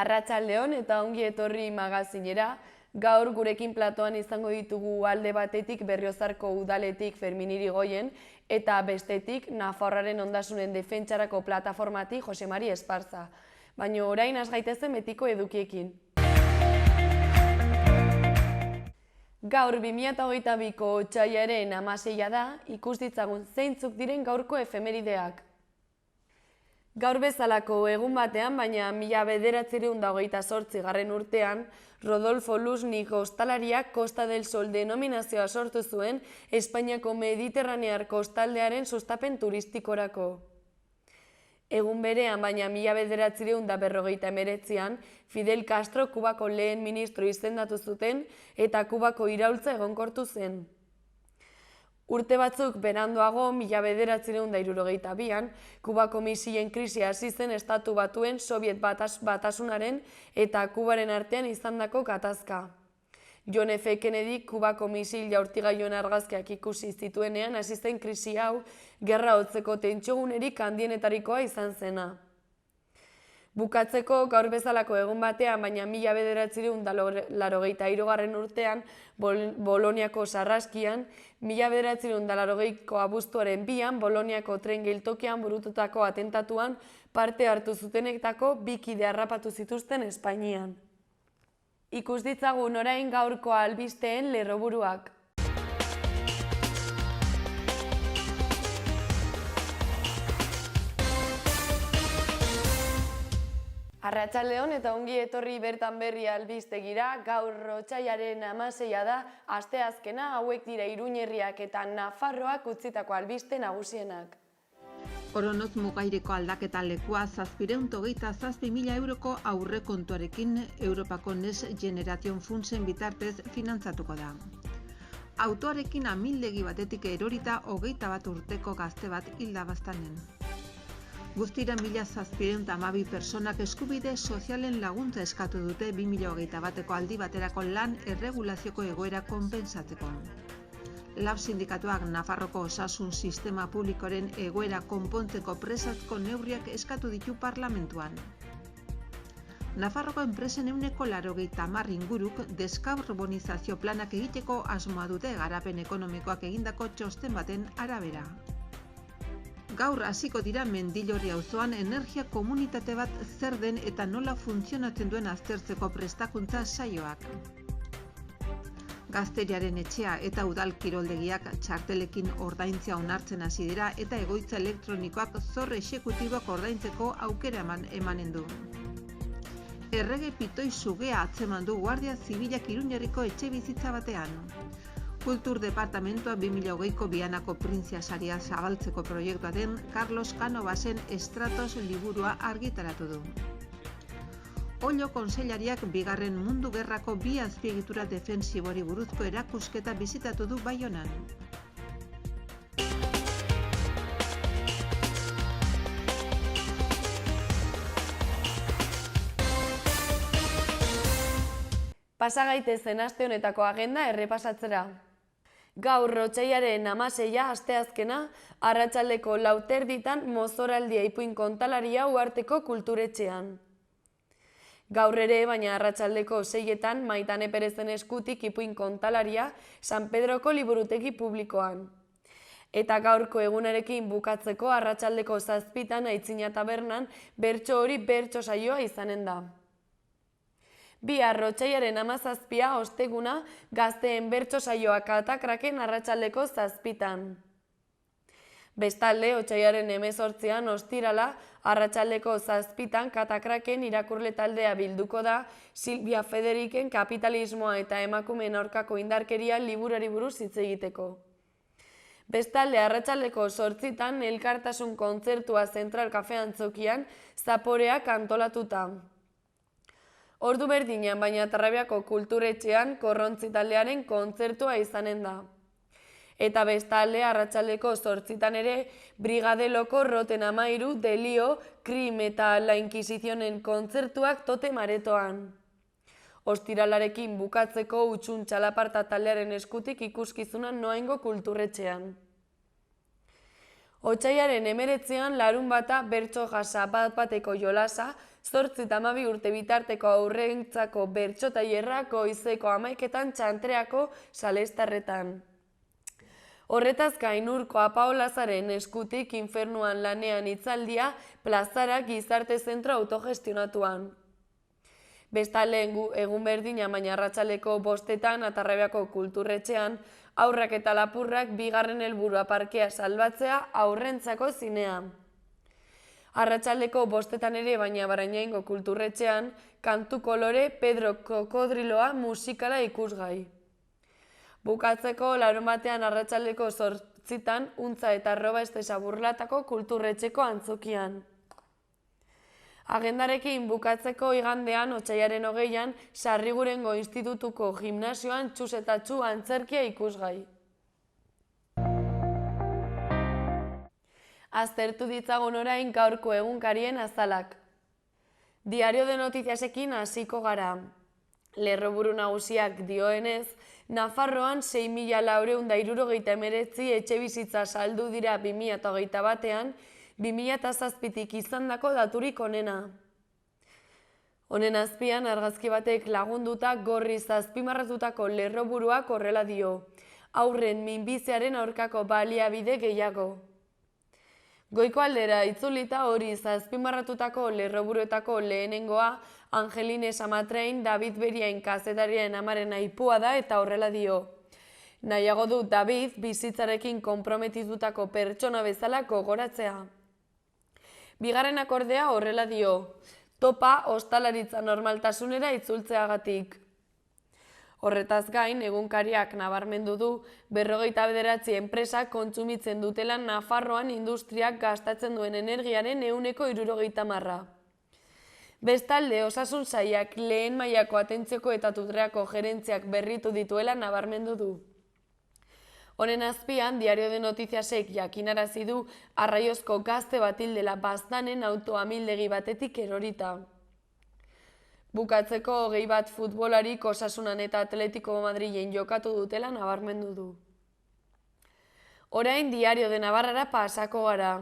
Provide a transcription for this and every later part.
Arratsaldeon eta ongi etorri magazinera. Gaur gurekin platoan izango ditugu alde batetik Berriozarko udaletik Fermin Irigoyen eta bestetik Nafarroaren ondasunen defentsarako plataformatik Jose Mari Esparza. Baina orain has gaitezen betiko edukiekin. Gaur 2022ko otsailaren 16 da, ikus ditzagun zeintzuk diren gaurko efemerideak. Gaur bezalako egun batean, baina 1928 urtean, Rodolfo Luznik ostalariak Costa del Sol denominazioa sortu zuen Espainiako Mediterranear kostaldearen sustapen turistikorako. Egun berean, baina 1959an, Fidel Castro Kubako lehen ministro izendatu zuten eta Kubako iraultza egonkortu zen. Urte batzuk beranduago, 1962an, Kubako misilen krisia hasi zen Estatu Batuen Sobiet Batasunaren eta Kubaren artean izandako gatazka. John F. Kennedy Kubako misil jaurtigailuen argazkiak ikusi zituenean hasi zen krisi hau, gerra hotzeko tentsiogunerik handienetarikoa izan zena. Bukatzeko, gaur bezalako egun batean, baina 1983 urtean, Boloniako sarraskian, 1980ko abuztuaren 2an, Boloniako tren geltokian burututako atentatuan parte hartu zutenetako 2 kide harrapatu zituzten Espainian. Ikus ditzagun orain gaurko albisteen lerroburuak. Arratsaldeon eta ongi etorri bertan berri albistegira. Gaur otsailaren 16 da, asteazkena, hauek dira Iruñerriak eta Nafarroak utzitako albiste nagusienak. Oronoz mugaireko aldaketa lekua 727.000 euroko aurrekontuarekin Europako Next Generation Funtsen bitartez finantzatuko da. Autoarekin amildegi batetik erorita 21 urteko gazte bat hilda baztanen. Guztira 1.712 personak eskubide sozialen laguntza eskatu dute 2021ko aldi baterako lan erregulazioko egoera konpensatzeko. Lab sindikatuak Nafarroko osasun sistema publikoren egoera konpontzeko presazko neurriak eskatu ditu parlamentuan. Nafarroko enpresen 80% inguruk deskarbonizazio planak egiteko asmoa dute garapen ekonomikoak egindako txosten baten arabera. Gaur hasiko dira Mendillorri auzoan energia komunitate bat zer den eta nola funtzionatzen duen aztertzeko prestakuntza saioak. Gazteriaren etxea eta udal kiroldegiak txartelekin ordaintzea onartzen hasi dira eta egoitza elektronikoak zor exekutibok ordaintzeko aukera emanen du. Errege pitoi sugea atzeman du Guardia Zibilak Iruñerriko etxebizitza batean. Kultur Departamentua 2020ko Bianako Printzia saria zabaltzeko proiektua den Carlos Canovasen Estratos liburua argitaratu du. Ollo kontseilariak bigarren mundu gerrako 2 azpiegitura defensibori buruzko erakusketa bisitatu du Baionan. Pasa gaitezen aste honetako agenda errepasatzera. Gaur otsailaren 16a asteazkena, arratsaldeko 4:00 mozoraldia ipuin kontalaria Uharteko kulturetxean. Gaur ere, baina arratsaldeko 6:00 Maitane Perezen eskutik ipuin kontalaria San Pedroko liburutegi publikoan. Eta gaurko egunarekin bukatzeko arratsaldeko 7:00 Aitzina tabernan bertso hori bertso saioa izanen da. Bihar otsailaren 17a osteguna gazteen bertso saioa Katakraken arratsaldeko 7:00. Bestalde, otsailaren 18an ostirala arratsaldeko 7:00 Katakraken irakurle taldea bilduko da Silvia Federiken kapitalismoa eta emakumeen aurkako indarkeria liburuari buruz hitz egiteko. Bestalde, arratsaldeko 8:00 elkartasun kontzertua Zentral Kafe Antzokian zaporeak antolatuta. Ordu berdinean, baina Tarrabiako kulturetxean Korrontzi taldearen kontzertua izanen da. Eta bestalde, arratsaldeko 8:00 ere Brigadeloko Roten 13 Delio, Krim eta La Inquisizionen kontzertuak Totem aretoan. Ostiralarekin bukatzeko Utxun Txalaparta taldearen eskutik ikuskizunan Noaingo kulturretxean. Otsailaren 19an larunbata bertso jasa bat-bateko jolasa 8 eta 12 urte bitarteko haurrentzako bertso tailerrak goizeko 11etan Txantreako Salestarretan. Horretaz gain Urko Apaolazaren eskutik Infernuan lanean hitzaldia plazara gizarte zentro autogestionatuan. Bestalde egun berdina baina arratsaldeko 5etan Atarrabiako Kulturretxean Haurrak eta Lapurrak bigarren helburua parkea salbatzea haurrentzako zinea. Arratsaldeko 5etan ere baina Barainaingo Kulturretxean kantu kolore Pedro Kokodriloa musikala ikusgai. Bukatzeko larunbatean arratsaldeko 8etan Untza eta Arroba Estesa Burlatako Kulturretxeko antzokian. Agendarekin bukatzeko igandean otsailaren 20an Sarrigurengo Institutuko gimnasioan Txus eta Txu antzerkia ikusgai. Aztertu ditzagun orain gaurko egunkarien azalak. Diario de Noticiasekin hasiko gara. Lerroburu nagusiak dioenez, Nafarroan 6.469 etxebizitza saldu dira 2021ean, 2007tik izandako daturik onena. Honen azpian argazki batek lagunduta gorriz azpimarratutako lerroburuak horrela dio. Haurren minbiziaren aurkako baliabide gehiago. Goiko aldera itzulita hori azpimarratutako lerroburuetako lehenengoa Angelines Amatrein David Beriain kazetarien amaren aipua da eta horrela dio. Nahiago du David bizitzarekin konprometitutako pertsona bezala gogoratzea. Bigarren akordea horrela dio. Topa ostalaritza normaltasunera itzultzeagatik. Horretaz gain, egunkariak nabarmendu du 59 enpresak kontsumitzen dutela Nafarroan industriak gastatzen duen energiaren 60%. Bestalde, osasun sailak lehen mailako atentzioko eta tutreako gerentziak berritu dituela nabarmendu du. Honen azpian, Diario de Noticiasek jakinarazi du arraiozko gazte bat hil dela Baztanen autoamildegi batetik erorita. Bukatzeko 20 bat futbolarik Osasunan eta Atletico Madrilen jokatu dutela nabarmendu du. Orain Diario de Navarrara pasako gara.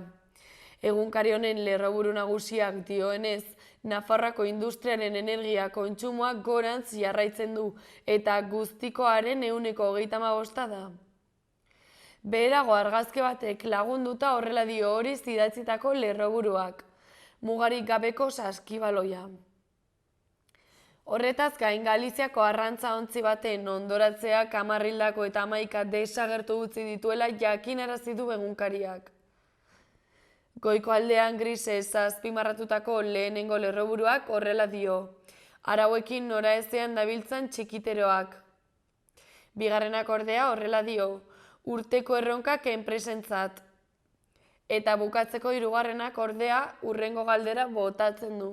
Egunkari honen lerroburu nagusiak dioenez, Nafarroako industriaren energia kontsumoak gorantz jarraitzen du eta guztikoaren 35% da. Beherago argazki batek lagunduta horrela dio hori idatzitako lerroburuak. Mugarik gabeko saskibaloia. Horretaz gain Galiziako arrantza ontzi baten ondoratzeak 10 hildako eta 11 desagertu utzi dituela jakinarazi du egunkariak. Goiko aldean Grisez azpimarratutako lehenengo lerroburuak horrela dio. Arauekin noraezean dabiltzan txikiteroak. Bigarrenak ordea horrela dio. Urteko erronkak enpresentzat. Eta bukatzeko hirugarrenak ordea hurrengo galdera botatzen du.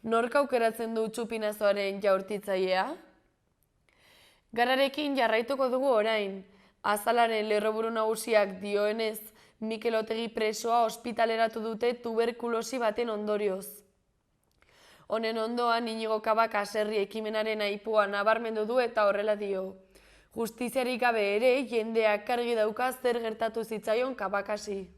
Nork aukeratzen du txupinazoaren jaurtitzailea? Gararekin jarraituko dugu orain. Azalaren lerroburu nagusiak dioenez, Mikel Otegi presoa ospitaleratu dute tuberkulosi baten ondorioz. Honen ondoan Inigo Kabak haserri ekimenaren aipua nabarmendu du eta horrela dio. Justiziarik gabe ere jendeak argi dauka zer gertatu zitzaion Kabakasi.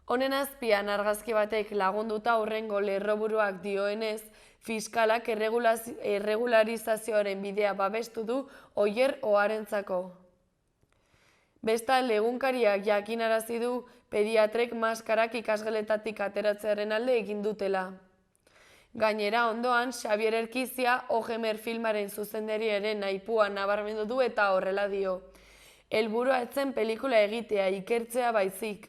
Honen azpian argazki batek lagunduta hurrengo lerroburuak dioenez, fiskalak erregularizazioaren bidea babestu du Oier Oharentzako. Bestalde egunkariak jakinarazi du pediatrek maskarak ikasgeletatik ateratzearen alde egin dutela. Gainera ondoan, Xabier Erkizia Ogemer filmaren zuzendariaren aipua nabarmendu du eta horrela dio. Helburua ez zen pelikula egitea ikertzea baizik.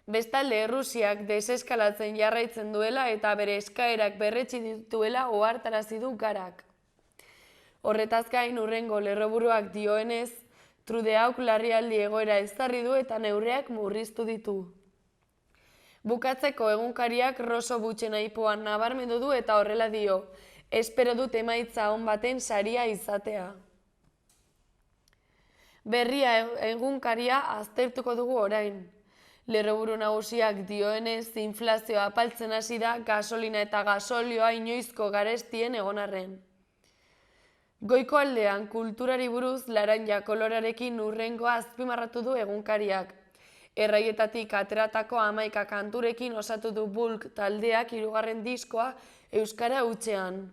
Bestalde Errusiak deseskalatzen jarraitzen duela eta bere eskaerak berretsi dituela ohartarazi du Garak. Horretaz gain hurrengo lerroburuak dioenez, Trudeauk larrialdi egoera ezarri du eta neurriak murriztu ditu. Bukatzeko egunkariak Roso Butxen aipuan nabarmendu du eta horrela dio. Espero dut emaitza on baten saria izatea. Berria egunkaria aztertuko dugu orain. Lerroburu nagusiak dioenez, inflazioa apaltzen hasi da gasolina eta gasolioa inoizko garestien egonarren. Goiko aldean kulturari buruz laranja kolorarekin hurrengoa azpimarratu du egunkariak. Erraietatik ateratako 11 kanturekin osatu du Bulk taldeak 3. diskoa euskara hutsean.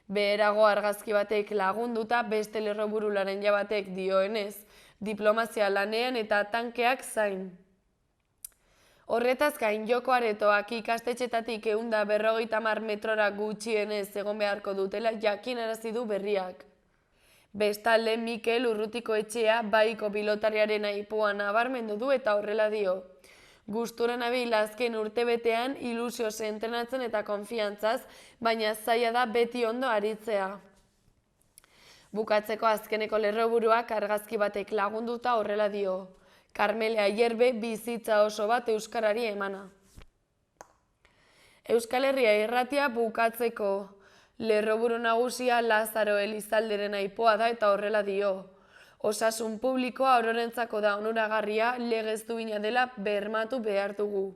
Beherago argazki batek lagunduta beste lerroburularen batek dioenez, diplomazia lanean eta tankeak zain. Horretaz gain joko aretoak ikastetxetatik 150 metrora gutxienez egon beharko dutela jakinarazi du berriak. Bestalde Mikel Urrutikoetxea baiko pilotariaren aipuan nabarmendu du eta horrela dio. Gustura nabil azken urtebetean ilusioz entrenatzen eta konfiantzaz, baina zaila da beti ondo aritzea. Bukatzeko azkeneko lerroburuak argazki batek lagunduta horrela dio. Karmele Ayerbe bizitza oso bat euskarari emana. Euskal Herria Irratia bukatzeko. Lerroburu nagusia Lazaro Elizalderen aipoa da eta horrela dio. Osasun publikoa ororentzako da onuragarria legez duina dela bermatu behar dugu.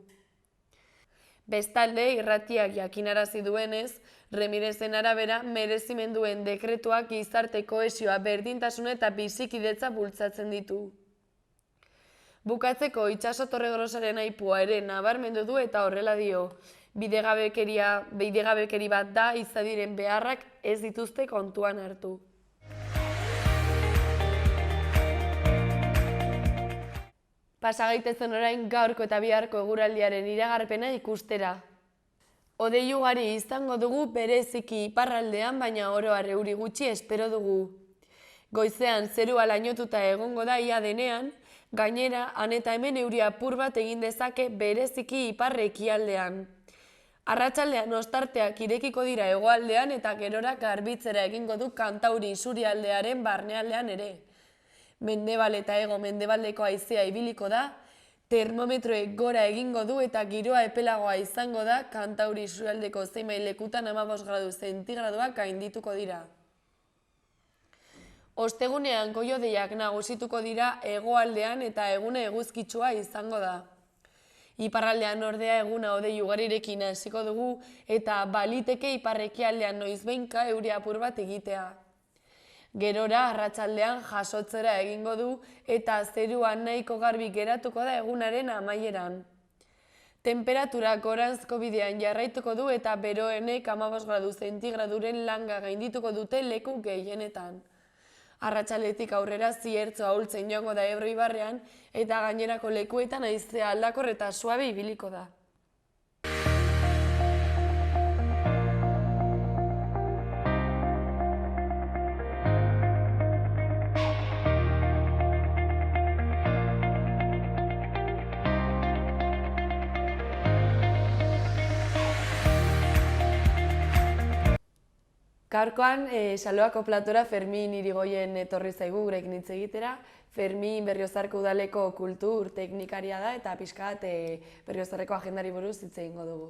Bestalde, irratiak jakinarazi duenez, Remirezen arabera merezimenduen dekretuak gizarte kohesioa berdintasuna eta bizikidetza bultzatzen ditu. Bukatzeko itsaso Torregrosaren aipua ere nabarmendu du eta horrela dio. Bidegabekeri bat da izadiren beharrak ez dituzte kontuan hartu. Pasa gaitezen orain gaurko eta biharko eguraldiaren iragarpena ikustera. Hodei ugari izango dugu bereziki iparraldean, baina oro har euri gutxi espero dugu. Goizean zerua lainotuta egongo da ia denean, gainera han eta hemen euri apur bat egin dezake bereziki ipar-ekialdean. Arratsaldean ostarteak irekiko dira hegoaldean eta gerora garbitzera egingo du kantauri isurialdearen barnealdean ere. Mendebal eta hego-mendebaldeko haizea ibiliko da, termometroek gora egingo du eta giroa epelagoa izango da, kantauri isurialdeko zenbait lekutan 15 gradu zentigradoak gaindituko dira. Ostegunean goio-hodeiak nagusituko dira hegoaldean eta eguna eguzkitsua izango da. Iparraldean ordea eguna hodei ugarirekin hasiko dugu eta baliteke ipar-ekialdean noizbehinka euri apur bat egitea. Gerora arratsaldean jasotzera egingo du eta zerua nahiko garbi geratuko da egunaren amaieran. Temperaturak goranzko bidean jarraituko du eta beroenek 15 gradu zentigraduren langa gaindituko dute leku gehienetan. Arratsaldetik aurrera ziertzo ahultzen joango da Ebro ibarrean eta gainerako lekuetan haizea aldakor eta suabe ibiliko da. Gaurkoan, Saloako platora Fermin Irigoyen etorri zaigu gurekin hitz egitera. Fermin Berriozarko udaleko kultur teknikaria da eta pixkat Berriozarreko agendari buruz hitz egingo dugu.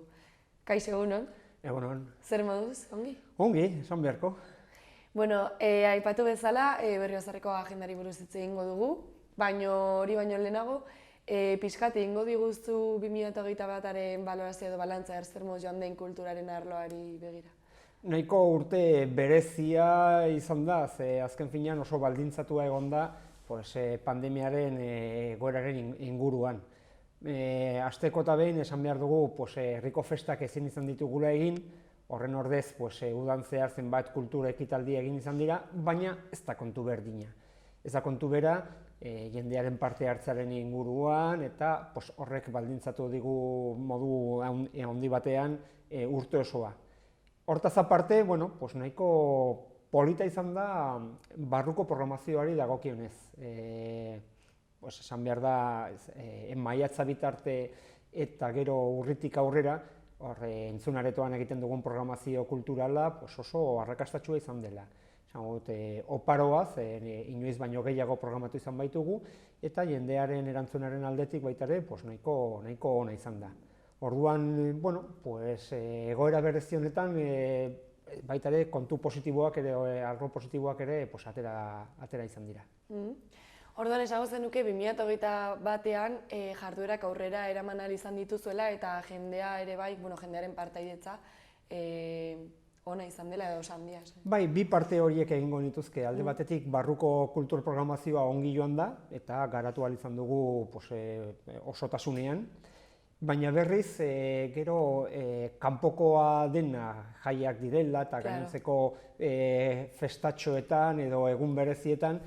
Kaixo, egunon? Egunon. Zer moduz, ongi? Ongi, esan beharko. Bueno, aipatu bezala Berriozarreko agendari buruz hitz egingo dugu, hori baino lehenago, pixkat egingo diguzu 2021aren balorazio edo balantza zer moduz joan den kulturaren arloari begira. Nahiko urte berezia izan da, ze azken finean oso baldintzatua egon da pandemiaren egoeraren inguruan. Hasteko eta behin esan behar dugu herriko festak ezin izan ditugula egin, horren ordez udan zehar zenbait kultura ekitaldi egin izan dira, baina ez da kontu berdina. Ez da kontu bera jendearen parte hartzearen inguruan eta horrek baldintzatu digu modu handi batean urte osoa. Hortaz aparte, nahiko polita izan da barruko programazioari dagokionez. Esan behar da, maiatza bitarte eta gero urritik aurrera, entzunaretoan egiten dugun programazio kulturala oso arrakastatsua izan dela. Oparoaz, inoiz baino gehiago programatu izan baitugu, eta jendearen erantzunaren aldetik baita ere nahiko ona izan da. Orduan, egoera berezi honetan, baita ere kontu positiboak ere, arlo positiboak ere atera izan dira. Orduan esango zenuke 2021ean jarduerak aurrera eraman ahal izan dituzuela eta jendea ere bai, jendearen partaidetza ona izan dela edo oso handia. Bai, bi parte horiek egingo nituzke. Alde batetik barruko kultur programazioa ongi joan da, eta garatu ahal izan dugu osotasunean. Baina berriz, gero kanpokoa dena jaiak direla eta gainontzeko festatxoetan edo egun berezietan,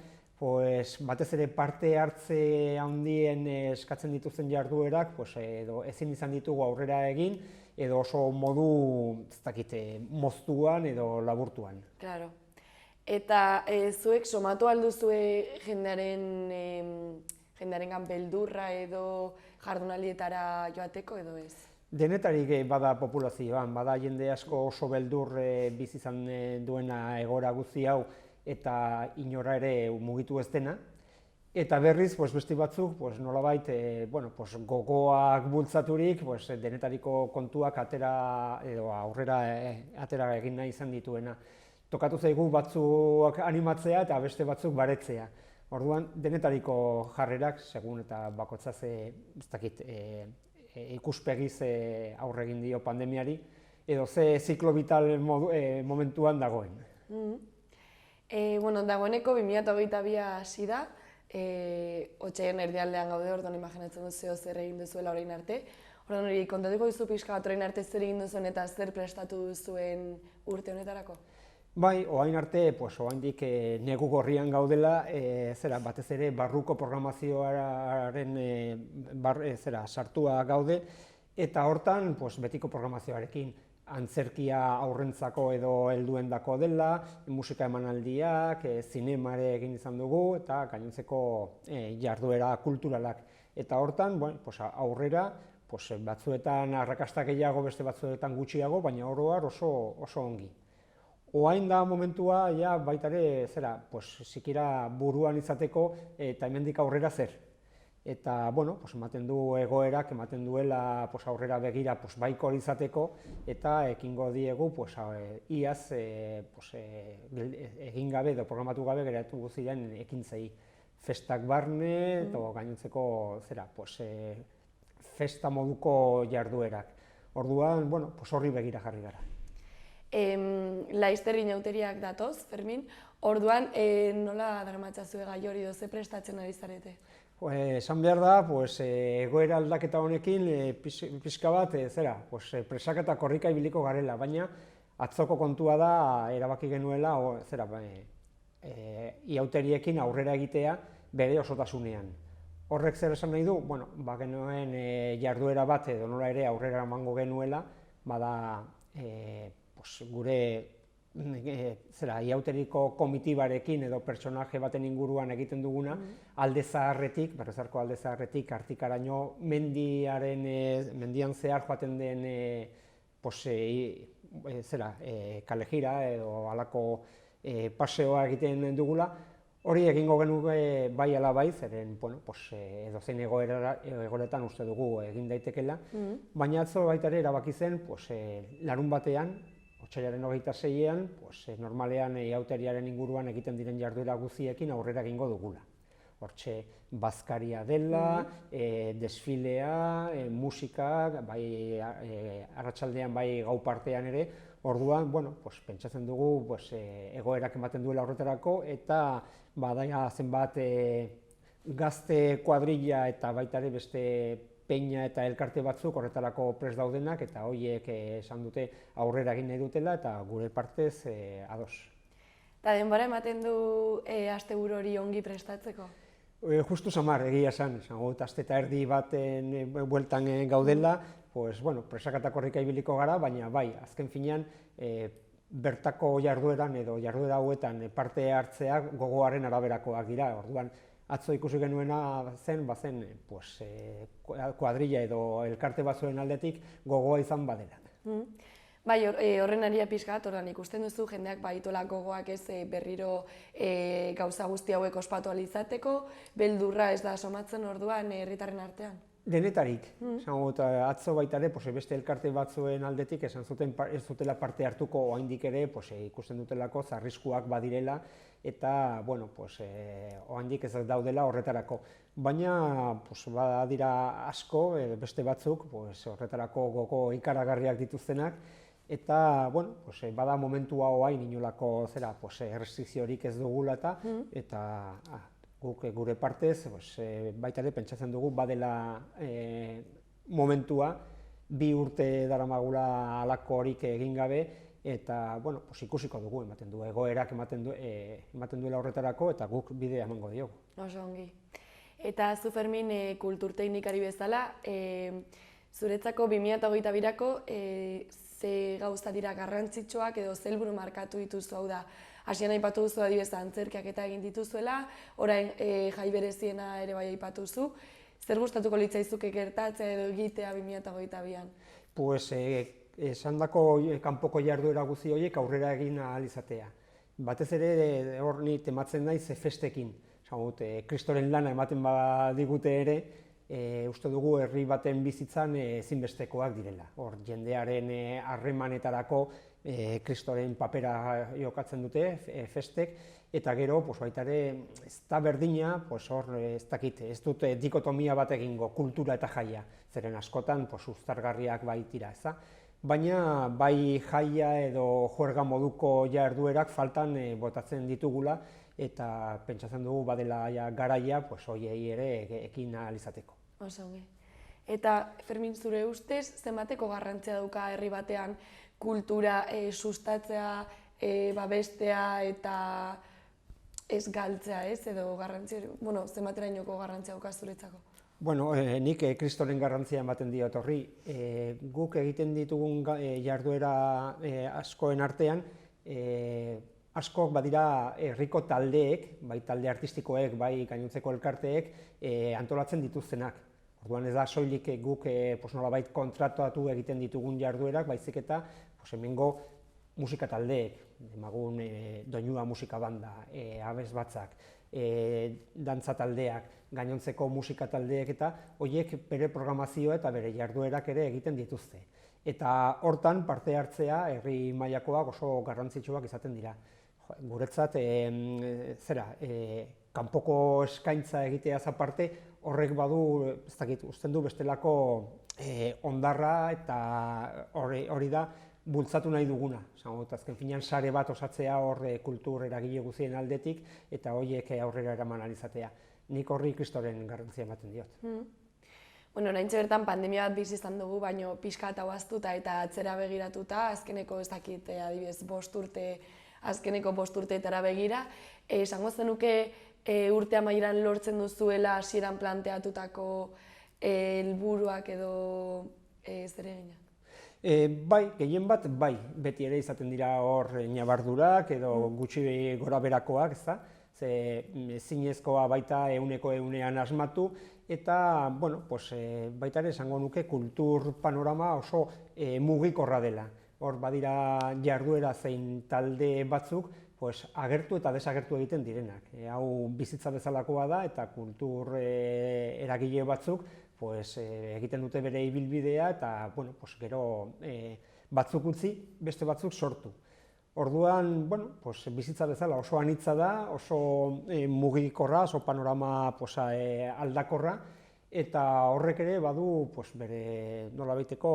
batez ere parte hartze handien eskatzen dituzten jarduerak edo ezin izan ditugu aurrera egin, edo oso modu moztuan edo laburtuan. Claro. Eta zuek somatu alduzue jendearengan beldurra edo jardunaldietara joateko edo ez? Denetarik bada populazioan, bada jende asko oso beldur bizi izan duena egoera guzti hau eta inora ere mugitu ez dena. Eta berriz, beste batzuk, nolabait, gogoak bultzaturik, denetariko kontuak atera edo aurrera atera egin nahi izan dituena. Tokatu zaigu batzuk animatzea eta beste batzuk baretzea. Orduan, denetariko jarrerak, segun eta bakoitzaz ikuspegiz aurre egin dio pandemiari, edo ze ziklo vital momentuan dagoen. Dagoeneko 2022 hasi da, otsaiaren erdialdean gaude, orduan imaginatzen duzu zer egin duzuela orain arte. Orduan hori kontatuko duzu pixka bat orain arte zer egin duzuen eta zer prestatu duzuen urte honetarako? Bai, orain arte, oraindik negu gorrian gaudela, batez ere barruko programazioaren sartua gaude, eta hortan betiko programazioarekin antzerkia aurrentzako edo helduendako dela, musika emanaldiak, zinemare egin izan dugu, eta gainontzeko jarduera kulturalak. Eta hortan, aurrera, batzuetan arrakasta gehiago, beste batzuetan gutxiago, baina oro har oso ongi. Orain da momentua, baita ere, sikira buruan izateko eta hemendik aurrera zer. Eta, ematen du egoerak, ematen duela aurrera begira baikor izateko, eta ekingo diegu iaz egin gabe edo programatu gabe geratu ziren ekintzei. Festak barne, eta gainontzeko festa moduko jarduerak. Orduan, horri begira jarri gara. Laster inauteriak datoz, Fermin. Orduan, nola daramatzazue gai hori doze prestatzen ari zarete? Esan behar da, egoera aldaketa honekin pixka bat, presaketa korrika ibiliko garela, baina atzoko kontua da erabaki genuela iauteriekin aurrera egitea bere osotasunean. Horrek zer esan nahi du? Genuen jarduera bat edo nola ere aurrera emango genuela, bada gure iauteriko komitibarekin edo pertsonaje baten inguruan egiten duguna, alde zaharretik, berrezarko alde zaharretik, artikaraino mendian zehar joaten den kalejira edo halako paseoa egiten dugula, hori egingo genuke bai ala bai, zeren edozein egoeretan uste dugu egin daitekela, baina atzo baita ere erabaki zen larun batean, otsailaren 26ean, normalean iauteriaren inguruan egiten diren jarduera guztiekin aurrera egingo dugula. Hortxe, bazkaria dela, desfilea, musika, bai arratsaldean bai gau partean ere, orduan, pentsatzen dugu egoerak ematen duela horretarako, eta badaia zenbat gazte kuadrilla eta baita ere beste peña eta elkarte batzuk horretarako prest daudenak, eta horiek esan dute aurrera egin nahi dutela, eta gure partez ados. Eta denbora ematen du asteburu hori ongi prestatzeko? Justu samar, egia esan, aste eta erdi baten bueltan gaudela, presaketa korrika ibiliko gara, baina bai, azken finean, bertako jardueran edo jarduera hauetan parte hartzeak gogoaren araberakoak dira, orduan, atzo ikusi genuena zen, kuadrilla edo elkarte batzuen aldetik gogoa izan badela. Bai, horren aria pixka bat, ordan ikusten duzu jendeak badituela gogoak ez berriro gauza guzti hauek ospatu ahal izateko, beldurra ez da somatzen orduan herritarren artean? Denetarik. Atzo baita ere, beste elkarte batzuen aldetik esan zuten ez dutela parte hartuko oraindik ere ikusten dutelako arriskuak badirela, eta oraindik ez daudela horretarako. Baina badira asko, beste batzuk horretarako gogo ikaragarriak dituztenak, eta, bueno, bada momentua hoain inolako errestrikziorik ez dugula eta guk gure partez, baita ere pentsatzen dugu badela momentua, 2 urte daramagula halakorik egin gabe, eta, bueno, ikusiko dugu, ematen du, egoerak ematen duela horretarako, eta guk bidea emango diogu. Oso ongi. Eta zu, Fermin, kulturteknikari bezala, zuretzako 2022ko ze gauza dira garrantzitsuak edo ze helburu markatu dituzu, hau da, hasieran aipatu duzu adibidez antzerkiak eta egin dituzuela, orain jai bereziena ere bai aipatu duzu. Zer gustatuko litzaizuke gertatzea edo egitea 2022an? Pues esandako kanpoko jarduera guzti horiek aurrera egin ahal izatea. Batez ere hor ni tematzen naiz festekin. Kristoren lana ematen badigute ere, uste dugu herri baten bizitzan ezinbestekoak direla. Hor jendearen harremanetarako Kristoren papera jokatzen dute festek, eta gero baita ere ez da berdina, hor ez dakit, ez dut dikotomia bat egingo kultura eta jaia, zeren askotan uztargarriak baitira, ezta? Baina bai jaia edo juerga moduko jarduerak faltan botatzen ditugula, eta pentsatzen dugu badela garaia horiei ere ekin ahal izateko. Oso ongi. Eta, Fermin, zure ustez, zenbateko garrantzia dauka herri batean kultura sustatzea, babestea eta ez galtzea, ez? Edo zenbaterainoko garrantzia dauka zuretzako? Bueno, nik Kristoren garrantzia ematen diot horri. Guk egiten ditugun jarduera askoen artean, askok badira herriko taldeek, bai talde artistikoek, bai gainontzeko elkarteek antolatzen dituztenak. Orduan ez da soilik guk nolabait kontratuatu egiten ditugun jarduerak, baizik eta hemengo musika taldeek, demagun doinua musika banda, abes batzak, dantza taldeak, gainontzeko musika taldeek eta horiek bere programazioa eta bere jarduerak ere egiten dituzte. Eta hortan parte hartzea herri mailakoak oso garrantzitsuak izaten dira. Guretzat, kanpoko eskaintza egiteaz aparte, horrek badu, ez dakit, uzten du bestelako ondarra eta hori da bultzatu nahi duguna. Azken finean sare bat osatzea hor kultur eragile guztien aldetik eta horiek aurrera eraman ahal izatea. Nik horri Kristoren garrantzia ematen diot. Oraintxe bertan pandemia bat bizi izan dugu, baina pixka eta ahaztuta eta atzera begiratuta, azkeneko ez dakit adibidez 5 urte, azkeneko 5 urteetara begira, esango zenuke urte amaieran lortzen duzuela hasieran planteatutako helburuak edo zereginak? Bai, gehien bat, bai, beti ere izaten dira hor ñabardurak edo gutxi gorabeherakoak, ezta? Zinezkoa baita 100% asmatu, eta baita ere esango nuke kultur panorama oso mugikorra dela. Hor badira jarduera zein talde batzuk agertu eta desagertu egiten direnak. Hau bizitza bezalakoa da eta kultur eragile batzuk egiten dute bere ibilbidea eta gero batzuk utzi, beste batzuk sortu. Orduan, bizitza bezala oso anitza da, oso mugikorra, oso panorama aldakorra, eta horrek ere badu bere nolabaiteko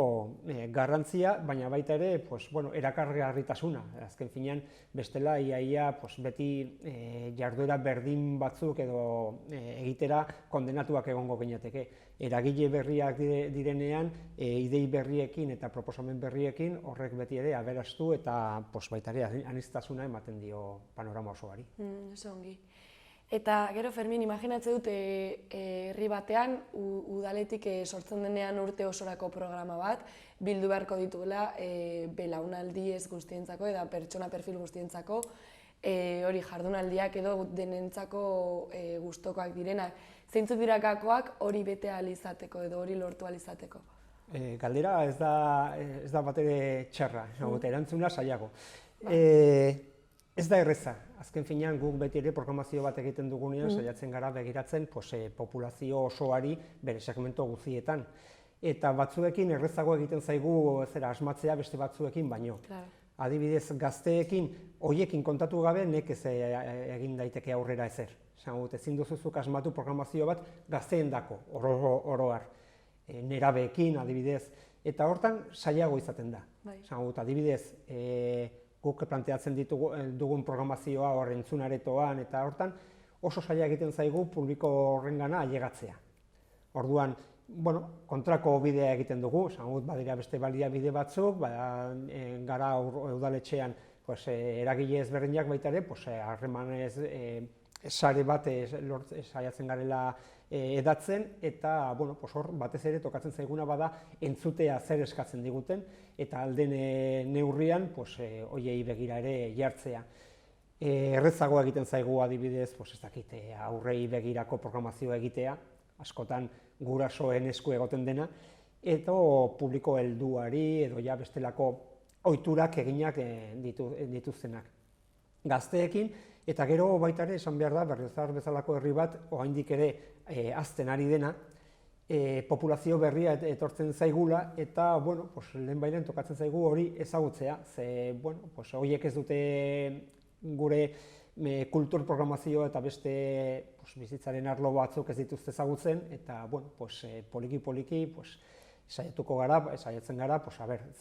garrantzia, baina baita ere erakargarritasuna. Azken finean, bestela iaia beti jarduera berdin batzuk edo egitera kondenatuak egongo ginateke. Eragile berriak direnean, idei berriekin eta proposamen berriekin horrek beti ere aberastu eta baita ere aniztasuna ematen dio panorama osoari. Oso ongi. Eta gero, Fermin, imaginatzen dut herri batean, udaletik sortzen denean urte osorako programa bat, bildu beharko dituela belaunaldi ez guztientzako eta pertsona perfil guztientzako, hori jardunaldiak edo denentzako gustukoak direnak. Zeintzuk dira gakoak hori bete ahal izateko edo hori lortu ahal izateko? Galdera ez da batere txarra, erantzuna saiago. Ez da erreza. Azken finean guk beti ere programazio bat egiten dugunean saiatzen gara begiratzen populazio osoari bere segmento guztietan. Eta batzuekin errezago egiten zaigu asmatzea beste batzuekin baino. Adibidez, gazteekin horiekin kontatu gabe nekez egin daiteke aurrera ezer. Ezin duzuzuk asmatu programazio bat gazteendako oro har. Nerabeekin, adibidez, Eta hortan sailago izaten da. Bai. Adibidez, guk planteatzen dugun programazioa hor entzunaretoan eta hortan oso zaila egiten zaigu publiko horrengana ailegatzea. Orduan, kontrako bidea egiten dugu, badira beste baliabide batzuk, gara udaletxean eragile ezberdinak baita ere, harremanez sare bat saiatzen garela edatzen, eta hor batez ere tokatzen zaiguna bada entzutea zer eskatzen diguten, eta alden neurrian hoiei begira ere jartzea. Errezago egiten zaigu adibidez, ez dakit, aurrei begirako programazioa egitea, askotan gurasoen esku egoten dena, eta publiko helduari edo ja bestelako ohiturak eginak dituztenak. Gazteekin, eta gero baita ere esan behar da, Berriozar bezalako herri bat, oraindik ere hazten ari dena, populazio berria etortzen zaigula, eta lehenbailehen tokatzen zaigu hori ezagutzea, ze horiek ez dute gure kultur programazioa eta beste bizitzaren arlo batzuk ez dituzte ezagutzen, eta poliki-poliki saiatzen gara,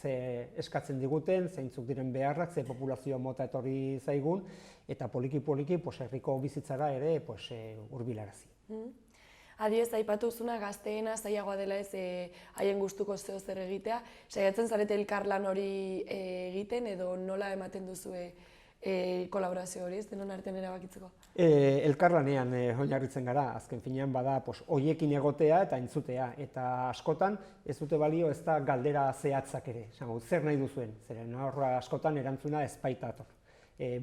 ze eskatzen diguten, zeintzuk diren beharrak, ze populazio mota etorri zaigun, eta poliki-poliki herriko bizitzara ere hurbilarazi. Adibidez, aipatu zuna gazteena zailagoa dela ez haien gustuko zeo zer egitea, saiatzen zarete elkarlan hori egiten edo nola ematen duzue kolaborazio hori, ez denon artean erabakitzeko? Elkarlanean oinarritzen gara, azken finean bada hoiekin egotea eta entzutea, eta askotan ez dute balio ez da galdera zehatzak ere, zer nahi duzuen, zeren askotan erantzuna ez baitator.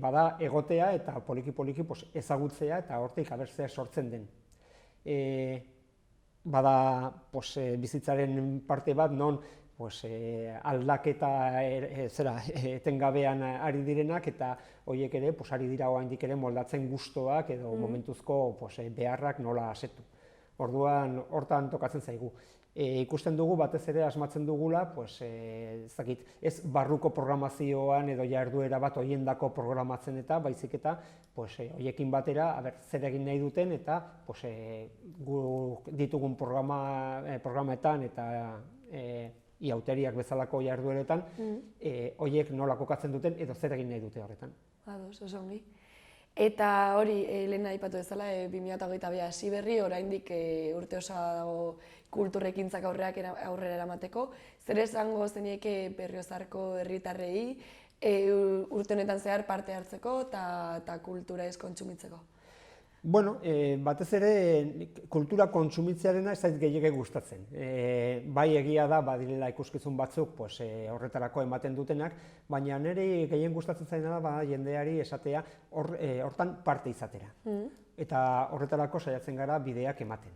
Bada egotea eta poliki-poliki ezagutzea eta hortik zer sortzen den. Bada bizitzaren parte bat non aldaketa etengabean ari direnak eta horiek ere ari dira oraindik ere moldatzen gustoak edo momentuzko beharrak nola asetu. Orduan hortan tokatzen zaigu. Ikusten dugu batez ere asmatzen dugula, ez barruko programazioan edo jarduera bat horiendako programatzen eta baizik eta horiekin batera zer egin nahi duten eta ditugun programetan eta iauteriak bezalako jardueretan, horiek nola kokatzen duten edo zer egin nahi dute horretan. Ados, oso ongi. Eta hori, lehen aipatu bezala, 2022 hasi berri, oraindik urte osoa dago kulturrekintzak aurrera eramateko. Zer esango zenieke Berriozarko herritarrei urte honetan zehar parte hartzeko eta kultura ez kontsumitzeko? Batez ere kultura kontsumitzearena ez zait gehiago gustatzen. Bai egia da, badirela ikuskizun batzuk horretarako ematen dutenak, baina niri gehien gustatzen zaina da jendeari esatea hortan parte izatera. Eta horretarako saiatzen gara bideak ematen.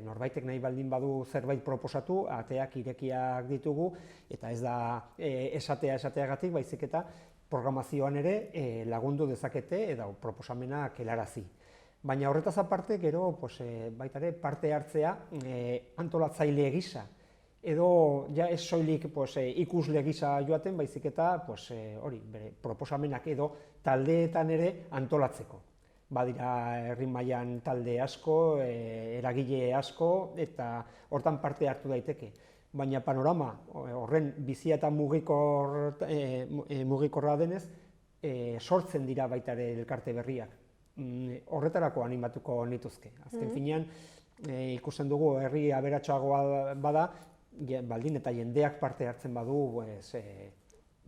Norbaitek nahi baldin badu zerbait proposatu, ateak irekiak ditugu, eta ez da esateagatik, baizik eta programazioan ere lagundu dezakete edo proposamenak helarazi. Baina horretaz aparte, gero baita ere parte hartzea antolatzaile gisa. Edo ez soilik ikusle gisa joaten, baizik eta bere proposamenak edo taldeetan ere antolatzeko. Badira herri mailan talde asko, eragile asko, eta hortan parte hartu daiteke. Baina panorama horren bizia eta mugikorra denez, sortzen dira baita ere elkarte berriak. Horretarako animatuko nituzke. Azken finean, ikusten dugu herri aberatsagoa bada, baldin eta jendeak parte hartzen badu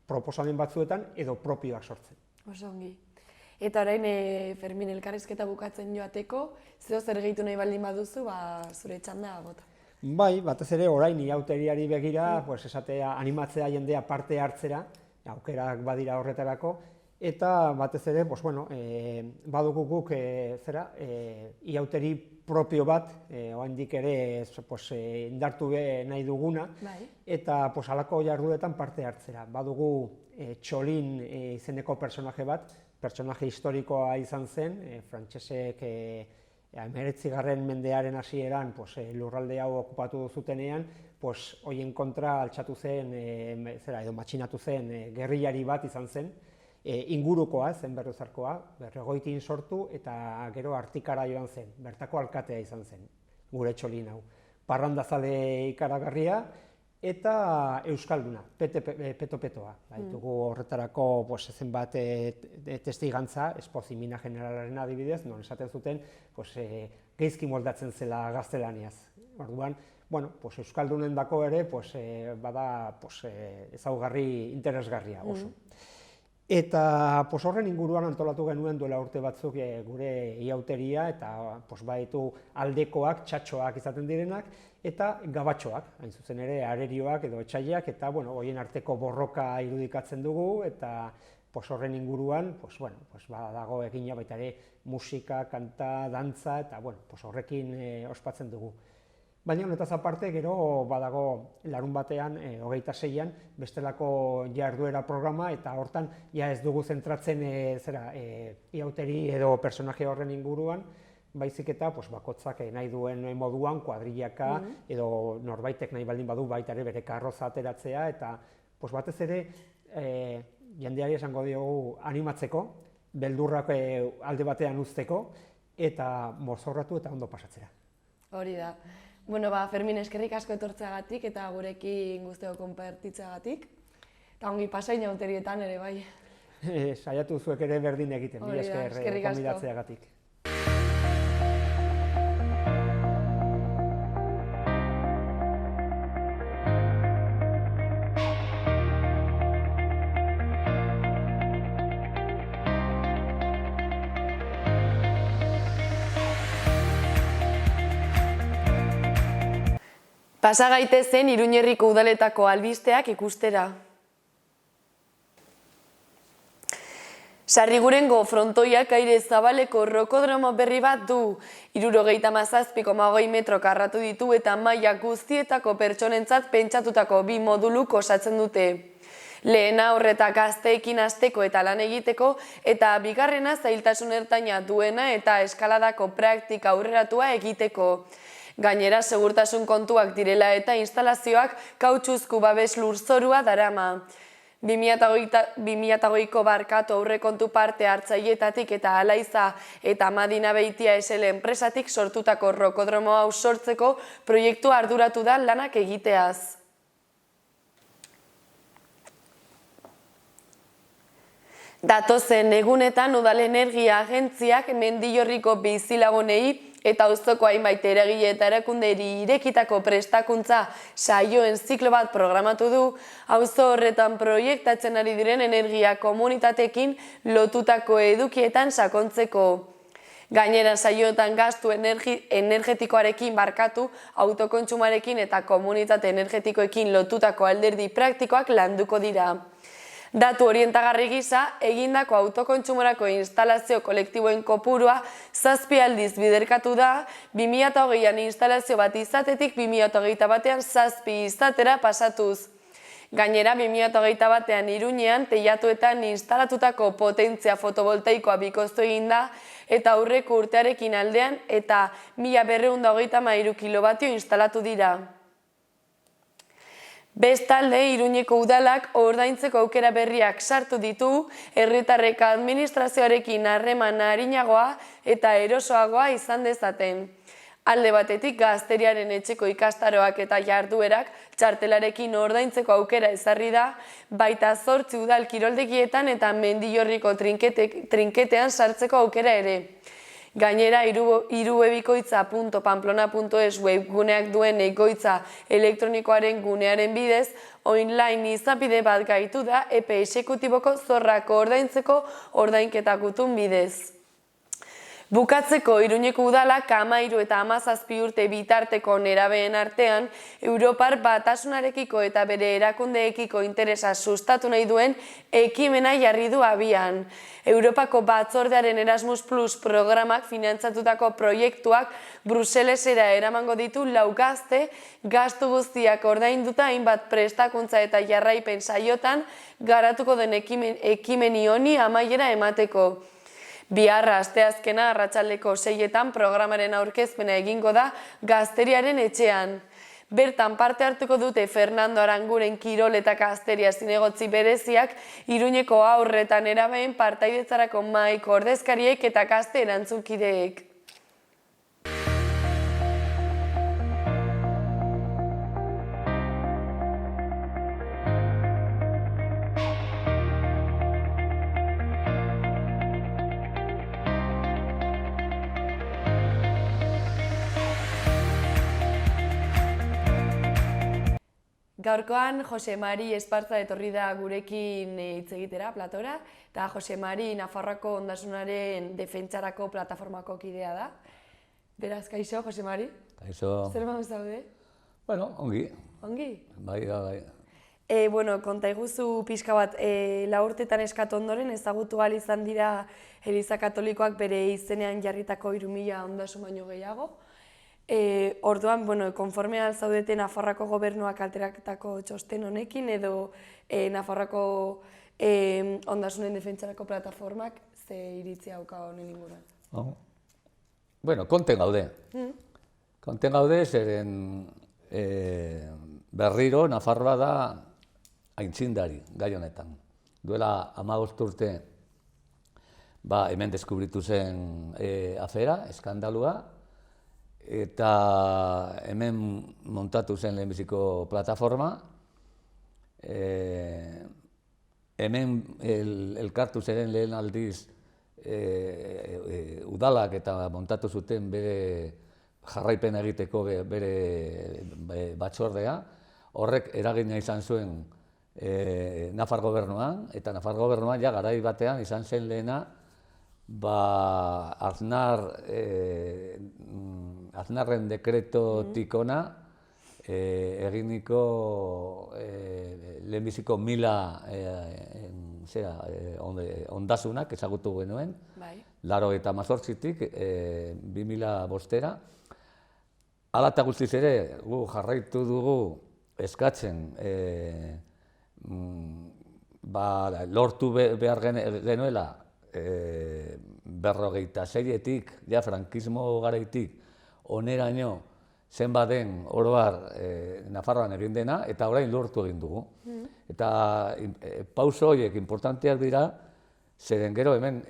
proposamen batzuetan edo propioak sortzen. Oso ongi. Eta orain, Fermin, elkarrizketa bukatzen joateko, zeo zer gehitu nahi baldin baduzu, zure txanda bota. Bai, batez ere orain iauteriari begira, esatea animatzea jendea parte hartzera, aukerak badira horretarako, eta batez ere, badugu guk iauteri propio bat, oraindik ere indartu nahi duguna, eta halako jarduetan parte hartzera. Badugu Txolin izeneko personaje bat, pertsonaje historikoa izan zen, frantsesek 19. mendearen hasieran lurralde hau okupatu zutenean, horien kontra altxatu zen, edo matxinatu zen gerrillari bat izan zen, ingurukoa zen Berriozarkoa, Berregoitin sortu eta gero Artikara joan zen, bertako alkatea izan zen, gure Txolin hau. Parrandazale ikaragarria, eta euskalduna, peto-petoa. Ditugu horretarako zenbat testigantza, Espozimina Generalaren adibidez, non esaten zuten geizki moldatzen zela gaztelaniaz. Orduan, euskaldunen dako ere bada ezaugarri interesgarria oso. Eta horren inguruan antolatu genuen duela urte batzuk gure iauteria eta baditu aldekoak, txatxoak izaten direnak, eta gabatxoak, hain zuzen ere arerioak edo etxaiak, eta horien arteko borroka irudikatzen dugu, eta horren inguruan dago egina baita ere musika, kanta, dantza, eta horrekin ospatzen dugu. Baina honetaz aparte, gero badago larunbatean, 26an, bestelako jarduera programa, eta hortan ez dugu zentratzen iauteri edo personaje horren inguruan, baizik eta bakotzak nahi duen moduan, kuadrillaka, edo norbaitek nahi baldin badu baita ere bere karroza ateratzea, eta batez ere jendeari esango diogu animatzeko, beldurrak alde batean uzteko, eta mozorratu eta ondo pasatzera. Hori da. Fermin, eskerrik asko etortzeagatik eta gurekin guztio konpartitzeagatik. Eta ongi pasain auterietan ere bai. Saiatu zuek ere berdin egiten, mila esker konbidatzeagatik. Pasa gaitezen Iruñerriko udaletako albisteak ikustera. Sarrigurengo frontoiak aire zabaleko rokodromo berri bat du. 77,20 metro karratu ditu eta maila guztietako pertsonentzat pentsatutako 2 moduluk osatzen dute. Lehena horretak gazteekin hasteko eta lan egiteko, eta bigarrena zailtasun ertaina duena eta eskaladako praktika aurreratua egiteko. Gainera, segurtasun kontuak direla eta instalazioak kautxuzku babes lurzorua darama. 2008ko barkatu aurrekontu parte hartzaileetatik eta Alaiza eta Madina Beitia SL enpresatik sortutako rokodromo hau sortzeko proiektua arduratu da lanak egiteaz. Datozen egunetan Udal Energia Agentziak Mendillorriko bizilagunei eta auzoko hainbait eragile eta erakunderi irekitako prestakuntza saioen ziklo bat programatu du, auzo horretan proiektatzen ari diren energia komunitateekin lotutako edukietan sakontzeko. Gainera saioetan gastu energetikoarekin barkatu, autokontsumarekin eta komunitate energetikoekin lotutako alderdi praktikoak landuko dira. Datu orientagarri gisa, egindako autokontsumorako instalazio kolektiboen kopurua 7 aldiz biderkatu da, 2020an instalazio bat izatetik 2021an 7 izatera pasatuz. Gainera, 2021an Iruñean teilatuetan instalatutako potentzia fotovoltaikoa bikoiztu egin da, eta aurreko urtearekin aldean eta 1233 kilovatio instalatu dira. Bestalde, Iruñeko udalak ordaintzeko aukera berriak sartu ditu, herritarrek administrazioarekin harreman arinagoa eta erosoagoa izan dezaten. Alde batetik gazteriaren etxeko ikastaroak eta jarduerak txartelarekin ordaintzeko aukera ezarri da, baita 8 udal kiroldegietan eta Mendillorriko trinketean sartzeko aukera ere. Gainera, irubebikoitza.pamplona.es webguneak duen egoitza elektronikoaren gunearen bidez, online izapide bat gaitu da epe esekutiboko zorrako ordaintzeko ordainketa gutun bidez. Bukatzeko, Iruñeko udalak 13 eta 17 urte bitarteko nerabeen artean, Europar Batasunarekiko eta bere erakundeekiko interesa sustatu nahi duen ekimena jarri du abian. Europako Batzordearen Erasmus Plus programak finantzatutako proiektuak Bruselesera eramango ditu 4 gazte, gastu guztiak ordainduta hainbat prestakuntza eta jarraipen saiotan garatuko den ekimeni honi amaiera emateko. Biharra asteazkena arratsaldeko 6etan programaren aurkezpena egingo da Gazteriaren etxean. Bertan parte hartuko dute Fernando Aranguren kirol eta gazteria zinegotzi bereziak, Iruñeko haur eta nerabeen partaidetzarako mahaiko ordezkariek eta gazte erantzukideek. Gaurkoan Jose Mari Espartza etorri da gurekin hitz egitera, platora, eta Jose Mari Nafarroako Ondasunaren defentsarako plataformako kidea da. Beraz, kaixo, Jose Mari? Kaixo. Zer mauz zaude? Bueno, ongi. Ongi? Bai, bai. Konta iguzu pixka bat, 4 urtetan eskatu ondoren ezagutu ahal izan dira Eliza Katolikoak bere izenean jarritako 3.000 ondasun baino gehiago. Orduan, konforme al zaudete Nafarroako gobernuak alteratako txosten honekin edo Nafarroako ondasunen defentsarako plataformak ze iritzi hauka honen inguruan? Bueno, konten gaude. Konten gaude, zeren berriro Nafarroa da aintzindari gai honetan. Duela 15 urte hemen deskubritu zen afera, eskandalua, eta hemen montatu zen lehenbiziko plataforma. Hemen elkartu ziren lehen aldiz udalak eta montatu zuten bere jarraipen egiteko bere batzordea. Horrek eragina izan zuen Nafar gobernuan, eta Nafar gobernuan ja garai batean izan zen lehena Aznarren dekretotik ona eginiko lehenbiziko 1000 ondasunak ezagutu genuen, 1988tik 2005-era. Hala eta guztiz ere, gu jarraitu dugu eskatzen lortu behar genuela 56etik, ja frankismo garaitik, oneraino zenbaten oro har Nafarroan egin dena, eta orain lortu egin dugu. Eta pauso horiek importanteak dira, zeren gero hemen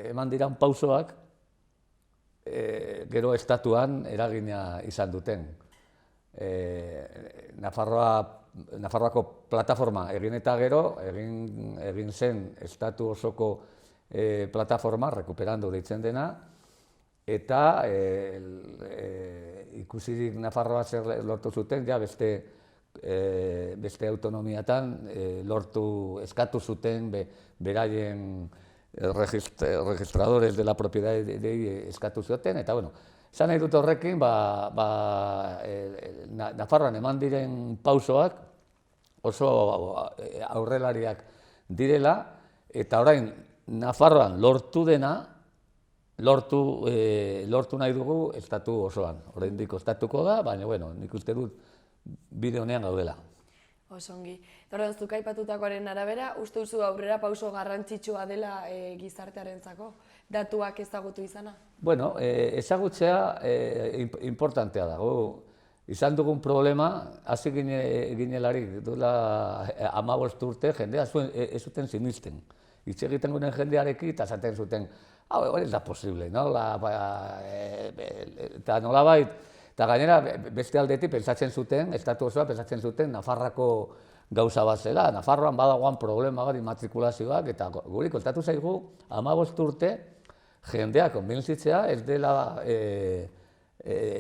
eman diran pausoak gero estatuan eragina izan duten. Nafarroako plataforma egin eta gero, egin zen estatu osoko plataforma, Recuperando deitzen dena, eta ikusirik Nafarroa zer lortu zuten, ja beste autonomiatan eskatu zuten beraien registradores de la propiedad eskatu zuten, eta bueno, esan nahi dut horrekin, Nafarroan eman diren pausoak oso aurrelariak direla, eta orain Nafarroan lortu dena, lortu nahi dugu estatu osoan. Oraindik ostatuko da, baina nik uste dut bide honean gaudela. Osongi. Orduan, zuk aipatutakoaren arabera, uste duzu aurrera pauso garrantzitsua dela gizartearentzako, datuak ezagutu izana? Bueno, ezagutzea importantea dago. Izan dugun problema, hasi ginelarik duela 15 urte, jendea ez zuten sinisten. Hitz egiten ginen jendearekin eta esaten zuten, hori ez da posible, eta nolabait, eta gainera beste aldetik pentsatzen zuten, estatu osoa pentsatzen zuten Nafarroako gauza bat zela, Nafarroan badagoan problema bat immatrikulazioak, eta guri kontatu zaigu 15 urte jendea konbentzitzea ez dela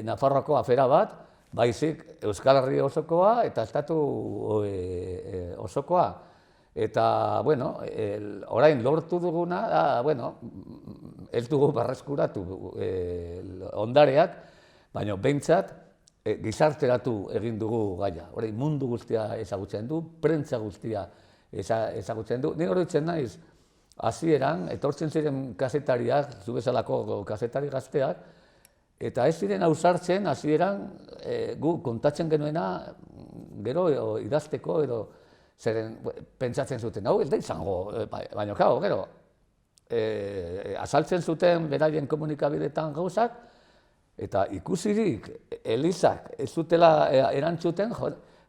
Nafarroako afera bat, baizik Euskal Herria osokoa eta estatu osokoa. Eta, orain lortu duguna, ez dugu berreskuratu ondareak, baina behintzat gizarteratu egin dugu gaia. Orain mundu guztia ezagutzen du, prentza guztia ezagutzen du. Ni oroitzen naiz, hasieran, etortzen ziren kazetariak, zu bezalako kazetari gazteak, eta ez ziren ausartzen, hasieran gu kontatzen genuena, gero idazteko edo, zeren pentsatzen zuten, hau ez da izango, baina gero, azaltzen zuten beraien komunikabideetan gauzak, eta ikusirik Elizak ez zutela erantzuten,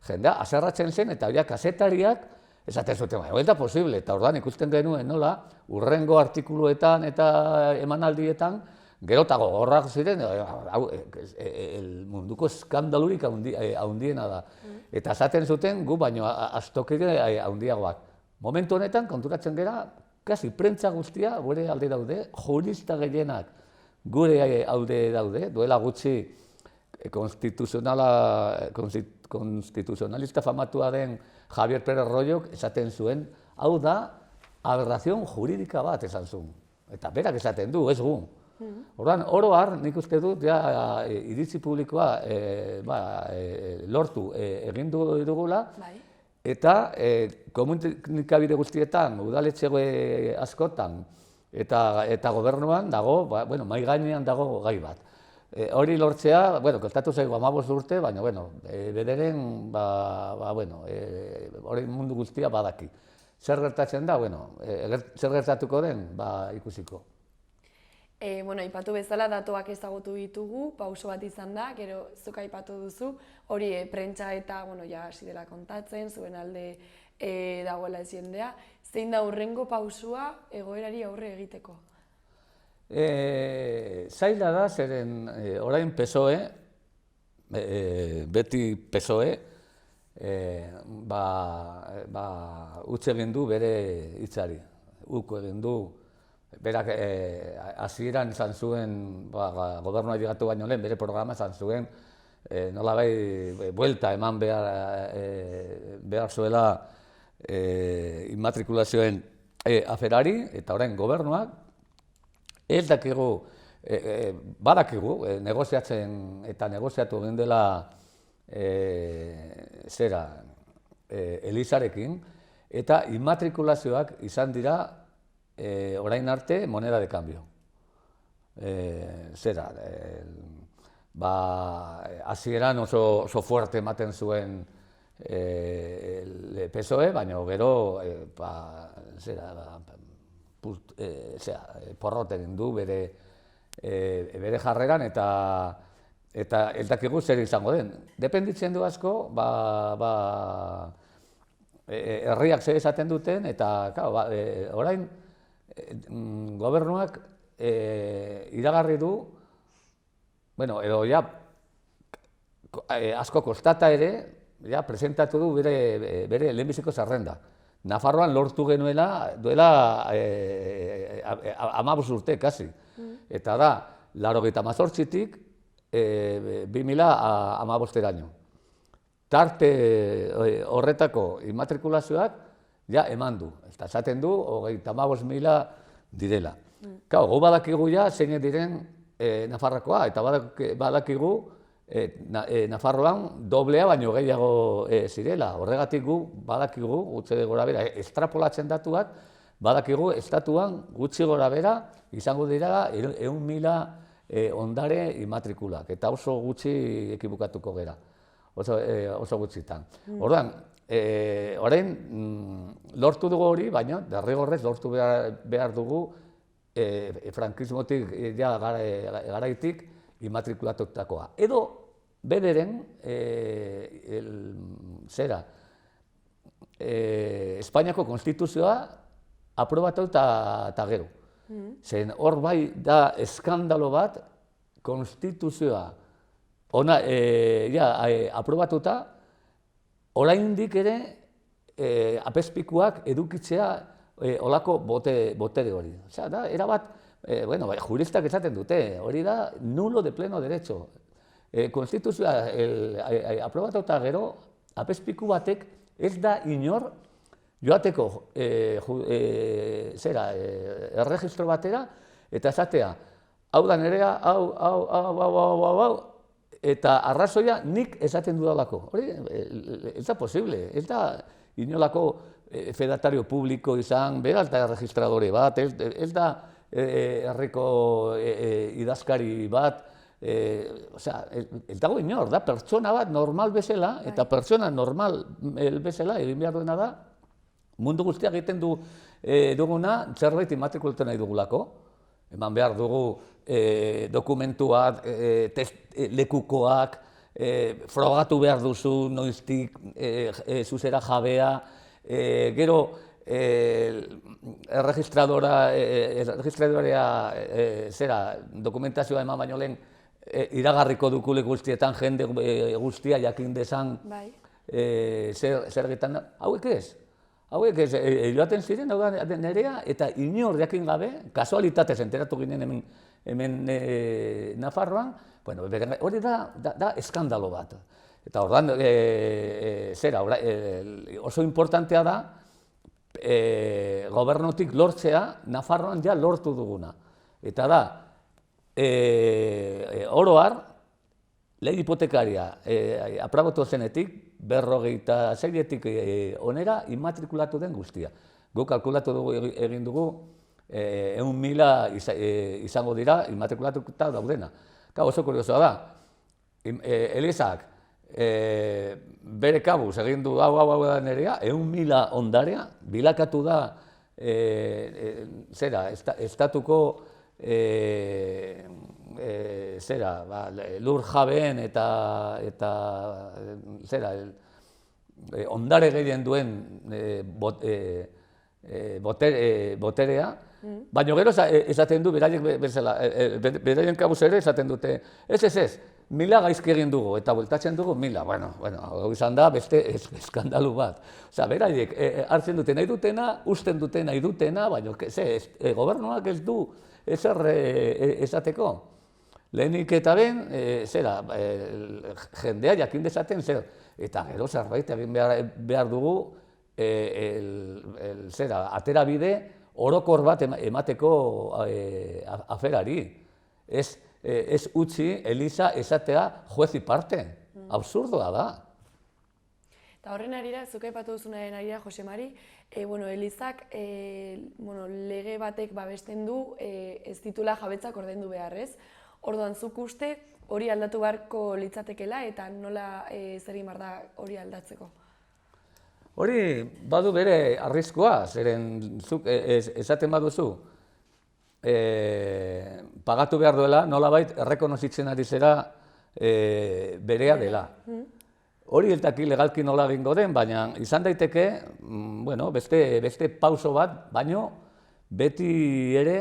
jendea haserratzen zen, eta horiek kazetariak esaten zuten, ez da posible, eta orduan ikusten genuen nola, urrengo artikuluetan eta emanaldietan, gero eta gogorrak ziren, munduko eskandalurik handiena da. Eta esaten zuten gu baino astokide handiagoak. Momentu honetan, konturatzen gera, kasi prentza guztia gure alde daude, jurista gehienak gure alde daude, duela gutxi konstituzionala konstituzionalista famatua den Javier Pérez Royok esaten zuen, hau da, aberrazion juridika bat esan zuen. Eta berak esaten du, ez gu. Orduan, oro har, nik uste dut, iritzi publikoa lortu egin dugula, eta komunikabide guztietan, udaletxe askotan, eta gobernuan dago, mai gainean dago gai bat. Hori lortzea, kostatu zaigu 15 urte, baina, bederen, hori mundu guztia badaki. Zer gertatzen da, zer gertatuko den, ikusiko. Aipatu bezala datuak ezagutu ditugu, pauso bat izan da, gero zuk aipatu duzu, hori prentsa eta hasi dela kontatzen, zuen alde dagoela ez jendea. Zein da hurrengo pausua egoerari aurre egiteko? Zaila da, zeren orain PSOE, beti PSOE, utz egin du bere hitzari, uko egin du. Berak hasieran izan zuen, gobernua llegatu baino lehen, bere programa izan zuen, nolabai buelta eman behar zuela immatrikulazioen aferari, eta orain gobernuak ez dakigu, badakigu, negoziatzen eta negoziatu egin dela Elizarekin, eta immatrikulazioak izan dira orain arte moneda de cambio. Hasieran oso fuerte ematen zuen PSOE, baina gero porrot egin du bere jarreran eta ez dakigu zer izango den. Dependitzen du asko, herriak zer esaten duten, eta orain gobernuak iragarri du, edo asko kostata ere, presentatu du bere lehenbiziko zerrenda. Nafarroan lortu genuela duela 15 urte, kasi. Eta da, 1988tik 2015eraino. Tarte horretako immatrikulazioak eman du. Eta esaten du, 35.000 direla. Gu badakigu zein diren Nafarroakoa, eta badakigu Nafarroan doblea baino gehiago zirela. Horregatik gu badakigu, gutxi gora bera, estrapolatzen datuak, badakigu estatuan gutxi gora bera izango dira 100.000 ondare immatrikulak, eta oso gutxi ekibukatuko gera, oso gutxitan. Orduan, orain lortu dugu hori, baina derrigorrez lortu behar dugu frankismotik garaitik immatrikulatutakoa. Edo bederen Espainiako konstituzioa aprobatu eta gero. Zen hor bai da eskandalo bat konstituzioa aprobatuta, oraindik ere apezpikuak edukitzea olako botere hori. Osea, da, erabat, juristak esaten dute, hori da nulo de pleno derecho. Konstituzioa aprobatuta gero, apezpiku batek ez da inor joateko erregistro batera, eta esatea, hau da nerea, hau, eta arrazoia nik esaten dudalako. Hori, ez da posible, ez da inolako fedatario publiko izan, beraz da erregistradore bat, ez da herriko idazkari bat, ez dago inor, da pertsona bat normal bezala, eta pertsona normal bezala egin behar duena da, mundu guztiak egiten duguna zerbait immatrikulatu nahi dugulako, eman behar dugu dokumentuak, lekukoak, frogatu behar duzu noiztik zuzera jabea, gero erregistradorea dokumentazioa eman baino lehen iragarriko dukule guztietan jende guztia jakin dezan zer egiten da. Hauek ez. Hauek ez, joaten ziren, hau da nerea, eta inor jakin gabe, kasualitatez enteratu ginen hemen Nafarroan, hori da eskandalo bat. Eta ordan, oso importantea da, gobernutik lortzea, Nafarroan ja lortu duguna. Eta da, oroar, lehen hipotekaria aprobatua zenetik, 56etik onera immatrikulatu den guztia. Guk kalkulatu dugu, egin dugu, 100.000 izango dira immatrikulatuta daudena. Oso kuriosoa da, Elizak bere kabuz egin du hau da nerea, 100.000 ondarea, bilakatu da estatuko lur jabeen eta ondare gehien duen boterea, baina gero esaten du, beraien kabuz ere esaten dute, ez, 1000 gaizki egin dugu, eta bueltatzen dugu 1000. Bueno, hau izan da beste eskandalu bat. Osa, beraiek hartzen dute nahi dutena, usten dute nahi dutena, baina gobernuak ez du ezer esateko. Lehenik eta ben, jendea jakin dezaten zer. Eta gero zerbait egin behar dugu, atera bide orokor bat emateko aferari. Ez utzi Eliza esatea juezi parte. Absurdoa da. Eta horren arira, zuk aipatu duzunaren arira, Jose Mari, Elizak lege batek babesten du ez ditula jabetzak ordaindu beharrez. Orduan, zuk uste hori aldatu beharko litzatekela eta nola zer egin behar da hori aldatzeko? Hori badu bere arriskua, zeren zuk esaten baduzu, pagatu behar duela, nolabait errekonozitzen ari zera berea dela. Hori eltaki legalki nola egingo den, baina izan daiteke, beste pauso bat, baino beti ere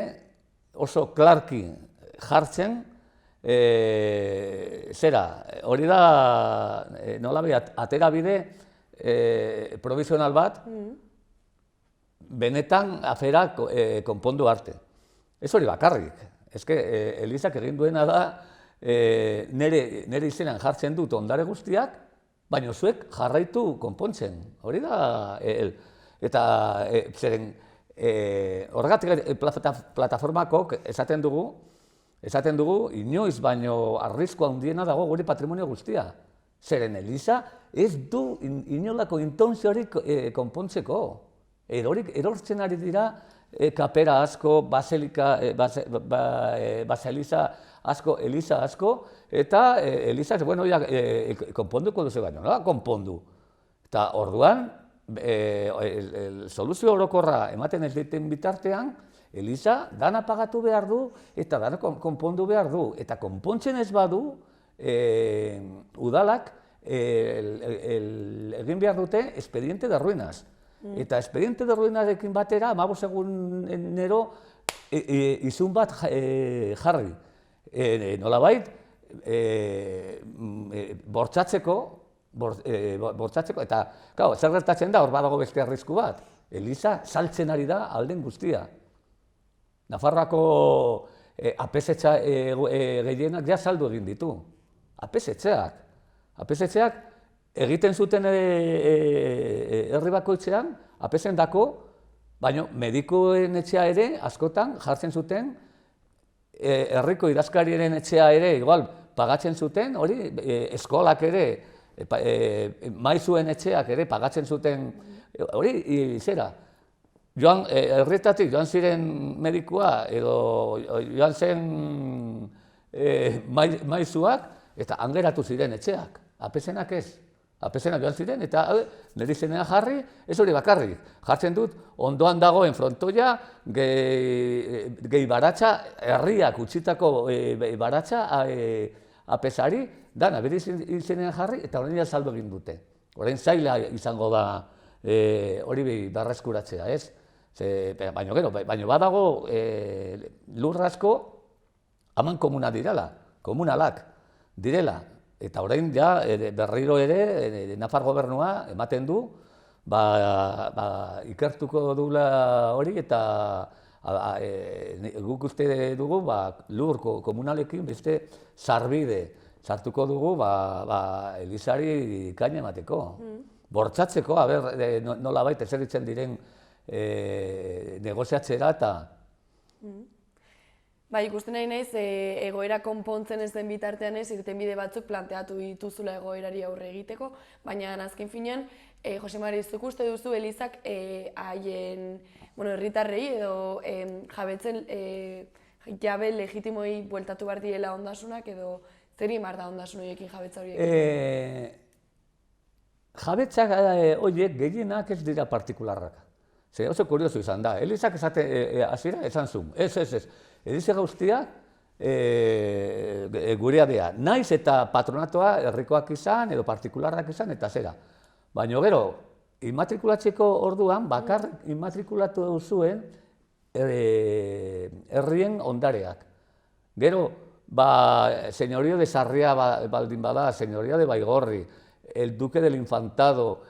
oso klarki jartzen, hori da nolabait atera bide provizional bat, benetan afera konpondu arte. Ez hori bakarrik, Elizak egin duena da, nire izenan jartzen dut ondare guztiak, baina zuek jarraitu konpontzen, hori da, eta zeren horregatik plataformakok esaten dugu, inoiz baino arriskua handiena dago gure patrimonio guztia. Zeren Eliza ez du inolako intentziorik konpontzeko, erortzen ari dira, kapera asko, baseliza asko, Eliza asko, eta Eliza, konponduko duzu baino, nola konpondu. Eta orduan, soluzio orokorra ematen ez diten bitartean, Eliza dana pagatu behar du eta dana konpondu behar du. Eta konpontzen ez badu, udalak egin behar dute expediente de ruinas. Eta expediente de ruinarekin batera, 15 egunero izun bat jarri. Nolabait, bortxatzeko, eta zer gertatzen da, hor badago beste arrisku bat. Eliza saltzen ari da alden guztia. Nafarroako apesetxa gehienak ja saldu egin ditu. Apesetxeak egiten zuten herri bakoitzean, apesendako, baina medikoen etxea ere askotan jartzen zuten, herriko idazkariaren etxea ere igual pagatzen zuten, hori eskolak ere, maizuen etxeak ere pagatzen zuten, hori zera. Herrietatik joan ziren medikua edo joan zen maizuak eta hangeratu ziren etxeak, apesenak ez. Apesenak joan ziren eta nire izenean jarri, ez hori bakarrik. Jartzen dut, ondoan dagoen frontoia, gehi baratxa, herriak utzitako baratxa apesari, dana bere izenean jarri eta horrein saldo egin dute. Horrein zaila izango da hori berreskuratzea, ez? Baina badago lurrasko haman komunalak direla. Eta orain ja berriro ere Nafar gobernua ematen du, ikertuko dula hori eta guk uste dugu lur komunalekin beste sarbide sartuko dugu Elizari kaina emateko. Bortzatzeko, nolabait eseritzen diren negoziatzera eta... Ikusten nahi naiz, egoera konpontzen ez den bitartean ez, irtenbide batzuk planteatu dituzula egoerari aurre egiteko, baina azken finean, Jose Mari, zuk uste duzu Elizak haien herritarrei edo jabetzen jabe legitimoi bueltatu behar direla ondasunak edo zer imar da ondasun horiekin jabetza horiekin? Jabetzak horiek gehienak ez dira partikularrak. Zer oso kurioso izan da, Elizak hasiera esan zuen, ez. Eliza guztiak gurea dira, naiz eta patronatoa herrikoak izan edo partikularrak izan eta zera. Baina gero, immatrikulatzeko orduan, bakar immatrikulatu zuen herrien ondareak. Gero, Señorío de Sarria baldin bada, Señorío de Baigorri, el Duque del Infantado,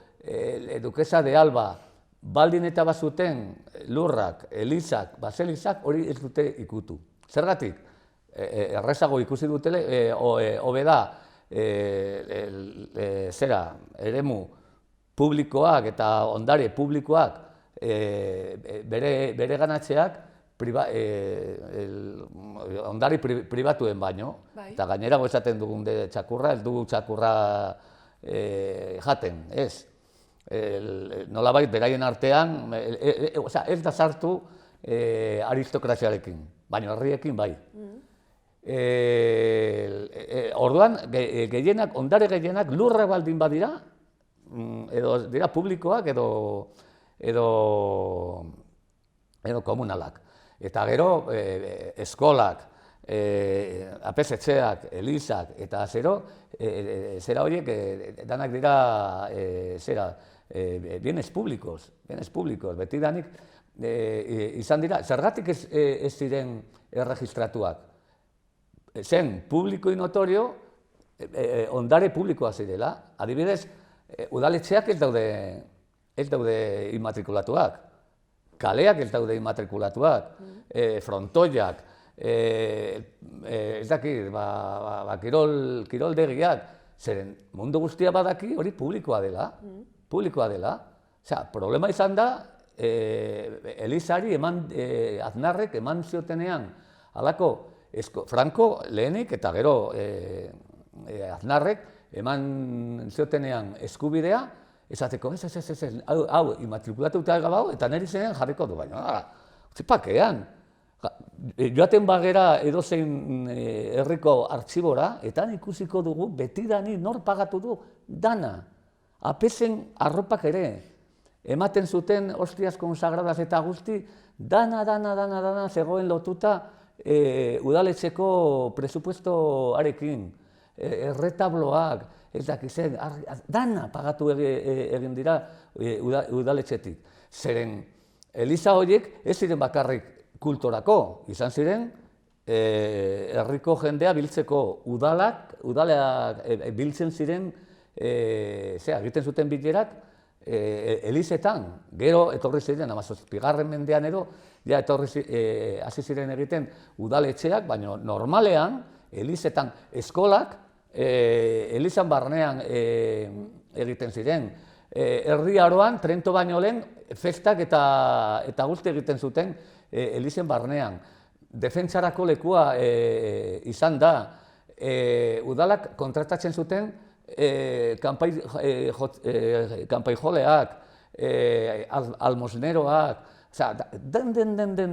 Duquesa de Alba, baldin eta bazuten lurrak, Elizak, baselizak hori ez dute ikutu. Zergatik? Errezago ikusi dutele, hobeda, eremu publikoak eta ondare publikoak bere ganatzeak ondari pribatuen baino, eta gainera esaten dugun txakurra, ez dugu txakurra jaten, ez. Nolabait beraien artean, ez da sartu aristokraziarekin, baina herriekin bai. Orduan, ondare gehienak lurra baldin badira, edo dira publikoak edo komunalak. Eta gero, eskolak, apesetxeak, Elizak eta zera horiek danak dira bienes públicos, betidanik izan dira, zergatik ez ziren erregistratuak. Zen publiko y notorio ondare publikoa zirela, adibidez, udaletxeak ez daude immatrikulatuak, kaleak ez daude immatrikulatuak, frontoiak, ez dakit, kiroldegiak, zeren mundu guztia badaki hori publikoa dela. Osea, problema izan da, Elizari Aznarrek eman ziotenean halako, Franco lehenik eta gero Aznarrek eman ziotenean eskubidea, esateko, hau immatrikulatuta gabau eta niri zenean jarriko du, baina, pakean. Joaten bagera edozein herriko artxibora, eta ikusiko dugu betidani nor pagatu du dana. Apezen arropak ere, ematen zuten hostias konsagradas eta guzti, dana zegoen lotuta udaletxeko presupuestoarekin, erretabloak, ez dakizen, dana pagatu egin dira udaletxetik. Zeren, Eliza horiek ez ziren bakarrik kulturako, izan ziren, herriko jendea biltzeko udalak biltzen ziren, egiten zuten bilerak Elizetan, gero etorri ziren, 17. mendean edo, hasi ziren egiten udaletxeak, baina normalean, Elizetan eskolak, Elizan barnean egiten ziren. Herri aroan, Trento baino lehen, festak eta guzti egiten zuten Elizen barnean. Defentsarako lekua izan da, udalak kontratatzen zuten kanpaijoleak, almosneroak,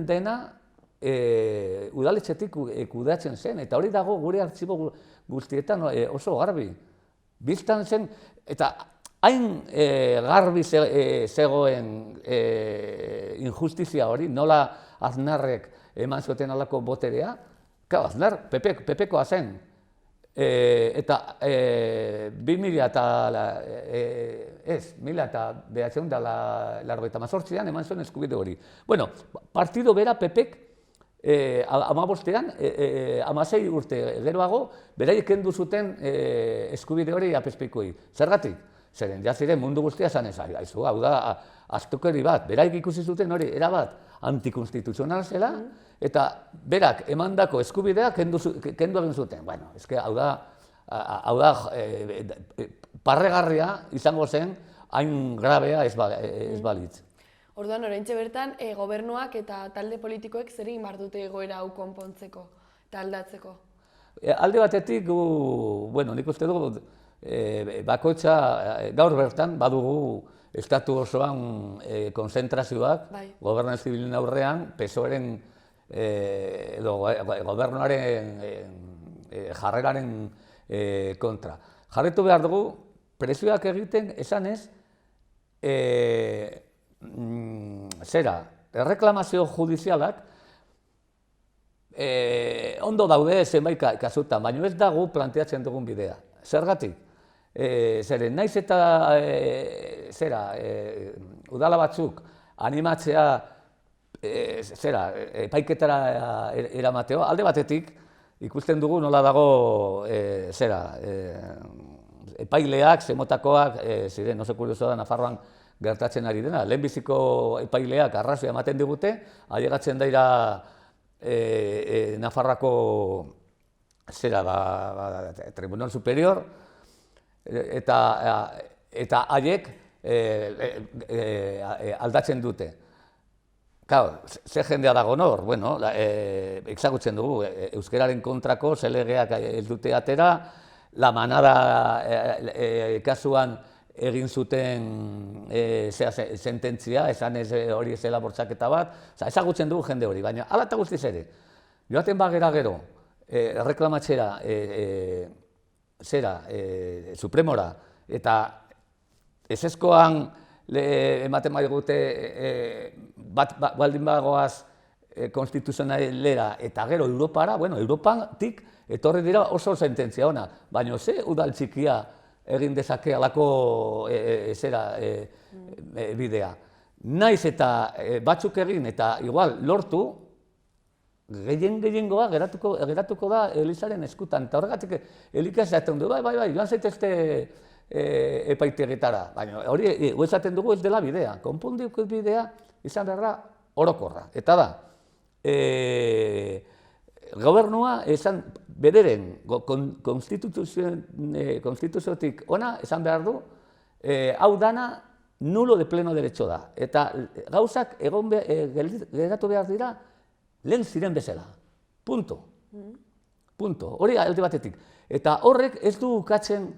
dena udaletxetik kudeatzen zen, eta hori dago gure artxibo guztietan oso garbi. Biztan zen, eta hain garbi zegoen injustizia hori, nola Aznarrek eman zuten alako boterea, Aznar pepekoa zen. Eta 1998an eman zuen eskubide hori. Bueno, partido bera pepek 16 urte geroago, beraiek kendu zuten eskubide hori apezpikuei. Zergatik? Zeren, jaziren mundu guztia zan ez, hau da, aztukeri bat, beraik ikusi zuten hori, erabat antikonstituzional zela, eta berak emandako eskubidea kendu egin zuten. Bueno, hau da, Hau da, parregarria izango zen, hain grabea ez balitz. Orduan, oraintxe bertan, gobernuak eta talde politikoek zer egin behar dute egoera hau konpontzeko eta aldatzeko? Alde batetik, nik uste dugu, bakoitza gaur bertan badugu estatu osoan konzentrazioak, gobernu zibilen aurrean, PSOEren edo gobernuaren jarreraren kontra. Jarretu behar dugu, presioak egiten esanez, erreklamazio judizialak ondo daude zenbait kasutan, baina ez dago planteatzen dugun bidea. Zergatik? Zeren, naiz eta udala batzuk animatzea epaiketara eramateo, alde batetik ikusten dugu nola dago epaileak, zemotakoak, ziren, oso kuriosoa da Nafarroan gertatzen ari dena, lehenbiziko epaileak arrazoia ematen digute, ailegatzen daira Nafarroako Tribunal Superior, eta haiek aldatzen dute. Claro, ze jendea dago nor, ezagutzen dugu, euskararen kontrako zelegeak ez dute atera, La Manada kasuan egin zuten sententzia, esan ez hori zela bortxaketa bat, ezagutzen dugu jende hori, baina hala eta guztiz ere, joaten bagera gero, erreklamatxera, Supremora, eta ezezkoan ematen baigute baldin bagoaz konstituzionalera eta gero Europara, Europatik etorri dira oso sententzia ona, baina ze udal txikia egin dezake alako bidea. Naiz eta batzuk egin eta igual lortu, gehiengoa geratuko da Elizaren eskutan. Eta horregatik Elika esaten du, bai, joan zaitezte epaitegetara. Baina hori esaten dugu ez dela bidea. Konponduko bidea izan behar da orokorra. Eta da, gobernua esan bederen konstituziotik ona esan behar du, hau dana nulo de pleno derecho da. Eta gauzak geratu behar dira lehen ziren bezala. Punto. Hori alde batetik. Eta horrek ez du ukatzen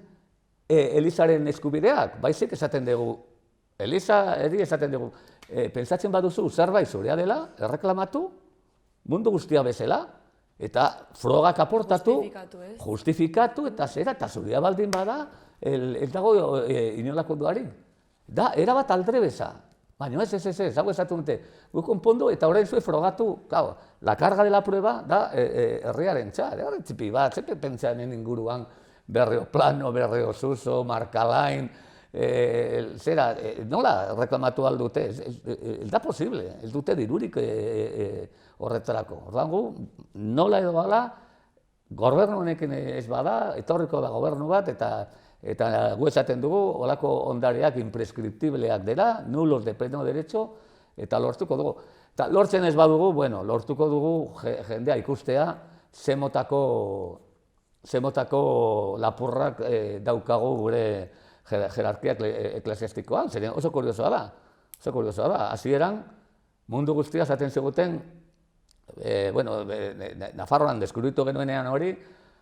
Elizaren eskubideak, baizik esaten dugu, Elizari esaten dugu, pentsatzen baduzu zerbait zurea dela, erreklamatu, mundu guztia bezala, eta frogak aportatu, justifikatu, eta zurea baldin bada, ez dago inolako duari. Da, erabat aldrebesa. Baina ez, hau esatu dute, gu konpondu eta orain zuen frogatu, la carga de la prueba da herriaren txar, txipi bat, zepe pentsaren inguruan, Berrio Plano, Berrio Suso, Markalain, nola reklamatu aldute, ez da posible, ez dute dirurik horretarako. Orduan gu, nola edo bala, gobernu honekin ez bada, etorriko da gobernu bat, eta gu esaten dugu, olako ondareak impreskriptibleak dela, nulos de pleno derecho, eta lortuko dugu. Eta lortzen ez badugu, lortuko dugu jendea ikustea, zemotako lapurrak daukagu gure jerarkia eklesiastikoan, zeren oso kuriosoa da. Hasieran mundu guztia zaten ziguten, Nafarroan deskuritu genuenean hori,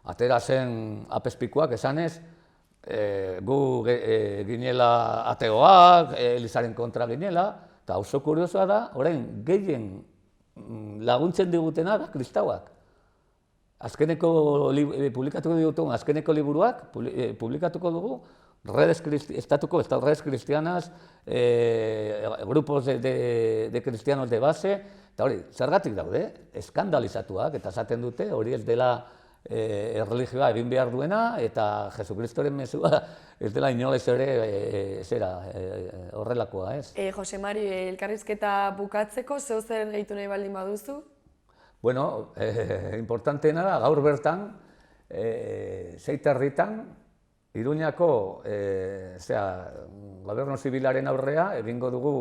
atera zen apezpikuak esanez, gu ginela ateoak, Elizaren kontra ginela, eta oso kuriosoa da, orain gehien laguntzen digutena da kristauak. Azkeneko publikatuko ditugu, azkeneko liburuak publikatuko dugu, estatuko redes cristianas, grupos de cristianos de base, eta hori, zergatik daude, eskandalizatuak, eta esaten dute, hori ez dela erreligioa egin behar duena, eta Jesukristoren mezua ez dela inolez ere horrelakoa, ez? Jose Mari, elkarrizketa bukatzeko, zeu zer gehitu nahi baldin baduzu? Importanteena da, gaur bertan, Zeiterritan, Iruñako gobernu zibilaren aurrea egingo dugu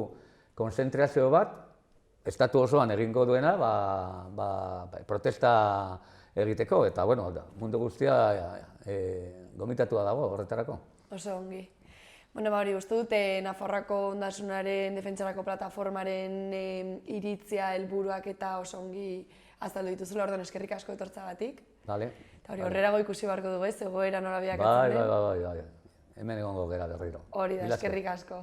konzentrazio bat, estatu osoan egingo duena, protesta egiteko, eta mundu guztia gomitatua dago horretarako. Oso ongi. Bueno, hori, uste dute Nafarroako Ondasunaren Defentsarako Plataformaren iritzia, helburuak eta oso ongi azaldu dituzula, orduan eskerrik asko etortzagatik. Vale. Eta hori, horrerago ikusi beharko dugu ez, egoera nola biakatzen den. Bai. Hemen egongo gera berriro. Hori da, eskerrik asko.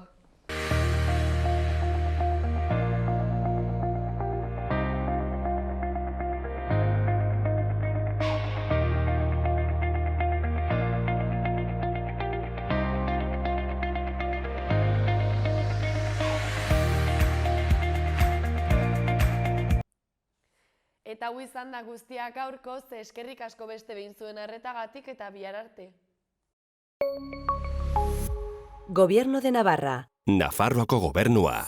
Eta hau izan da guztiak gaurkoz, eskerrik asko beste behin zuen arretagatik eta bihar arte. Gobierno de Navarra. Nafarroako gobernua.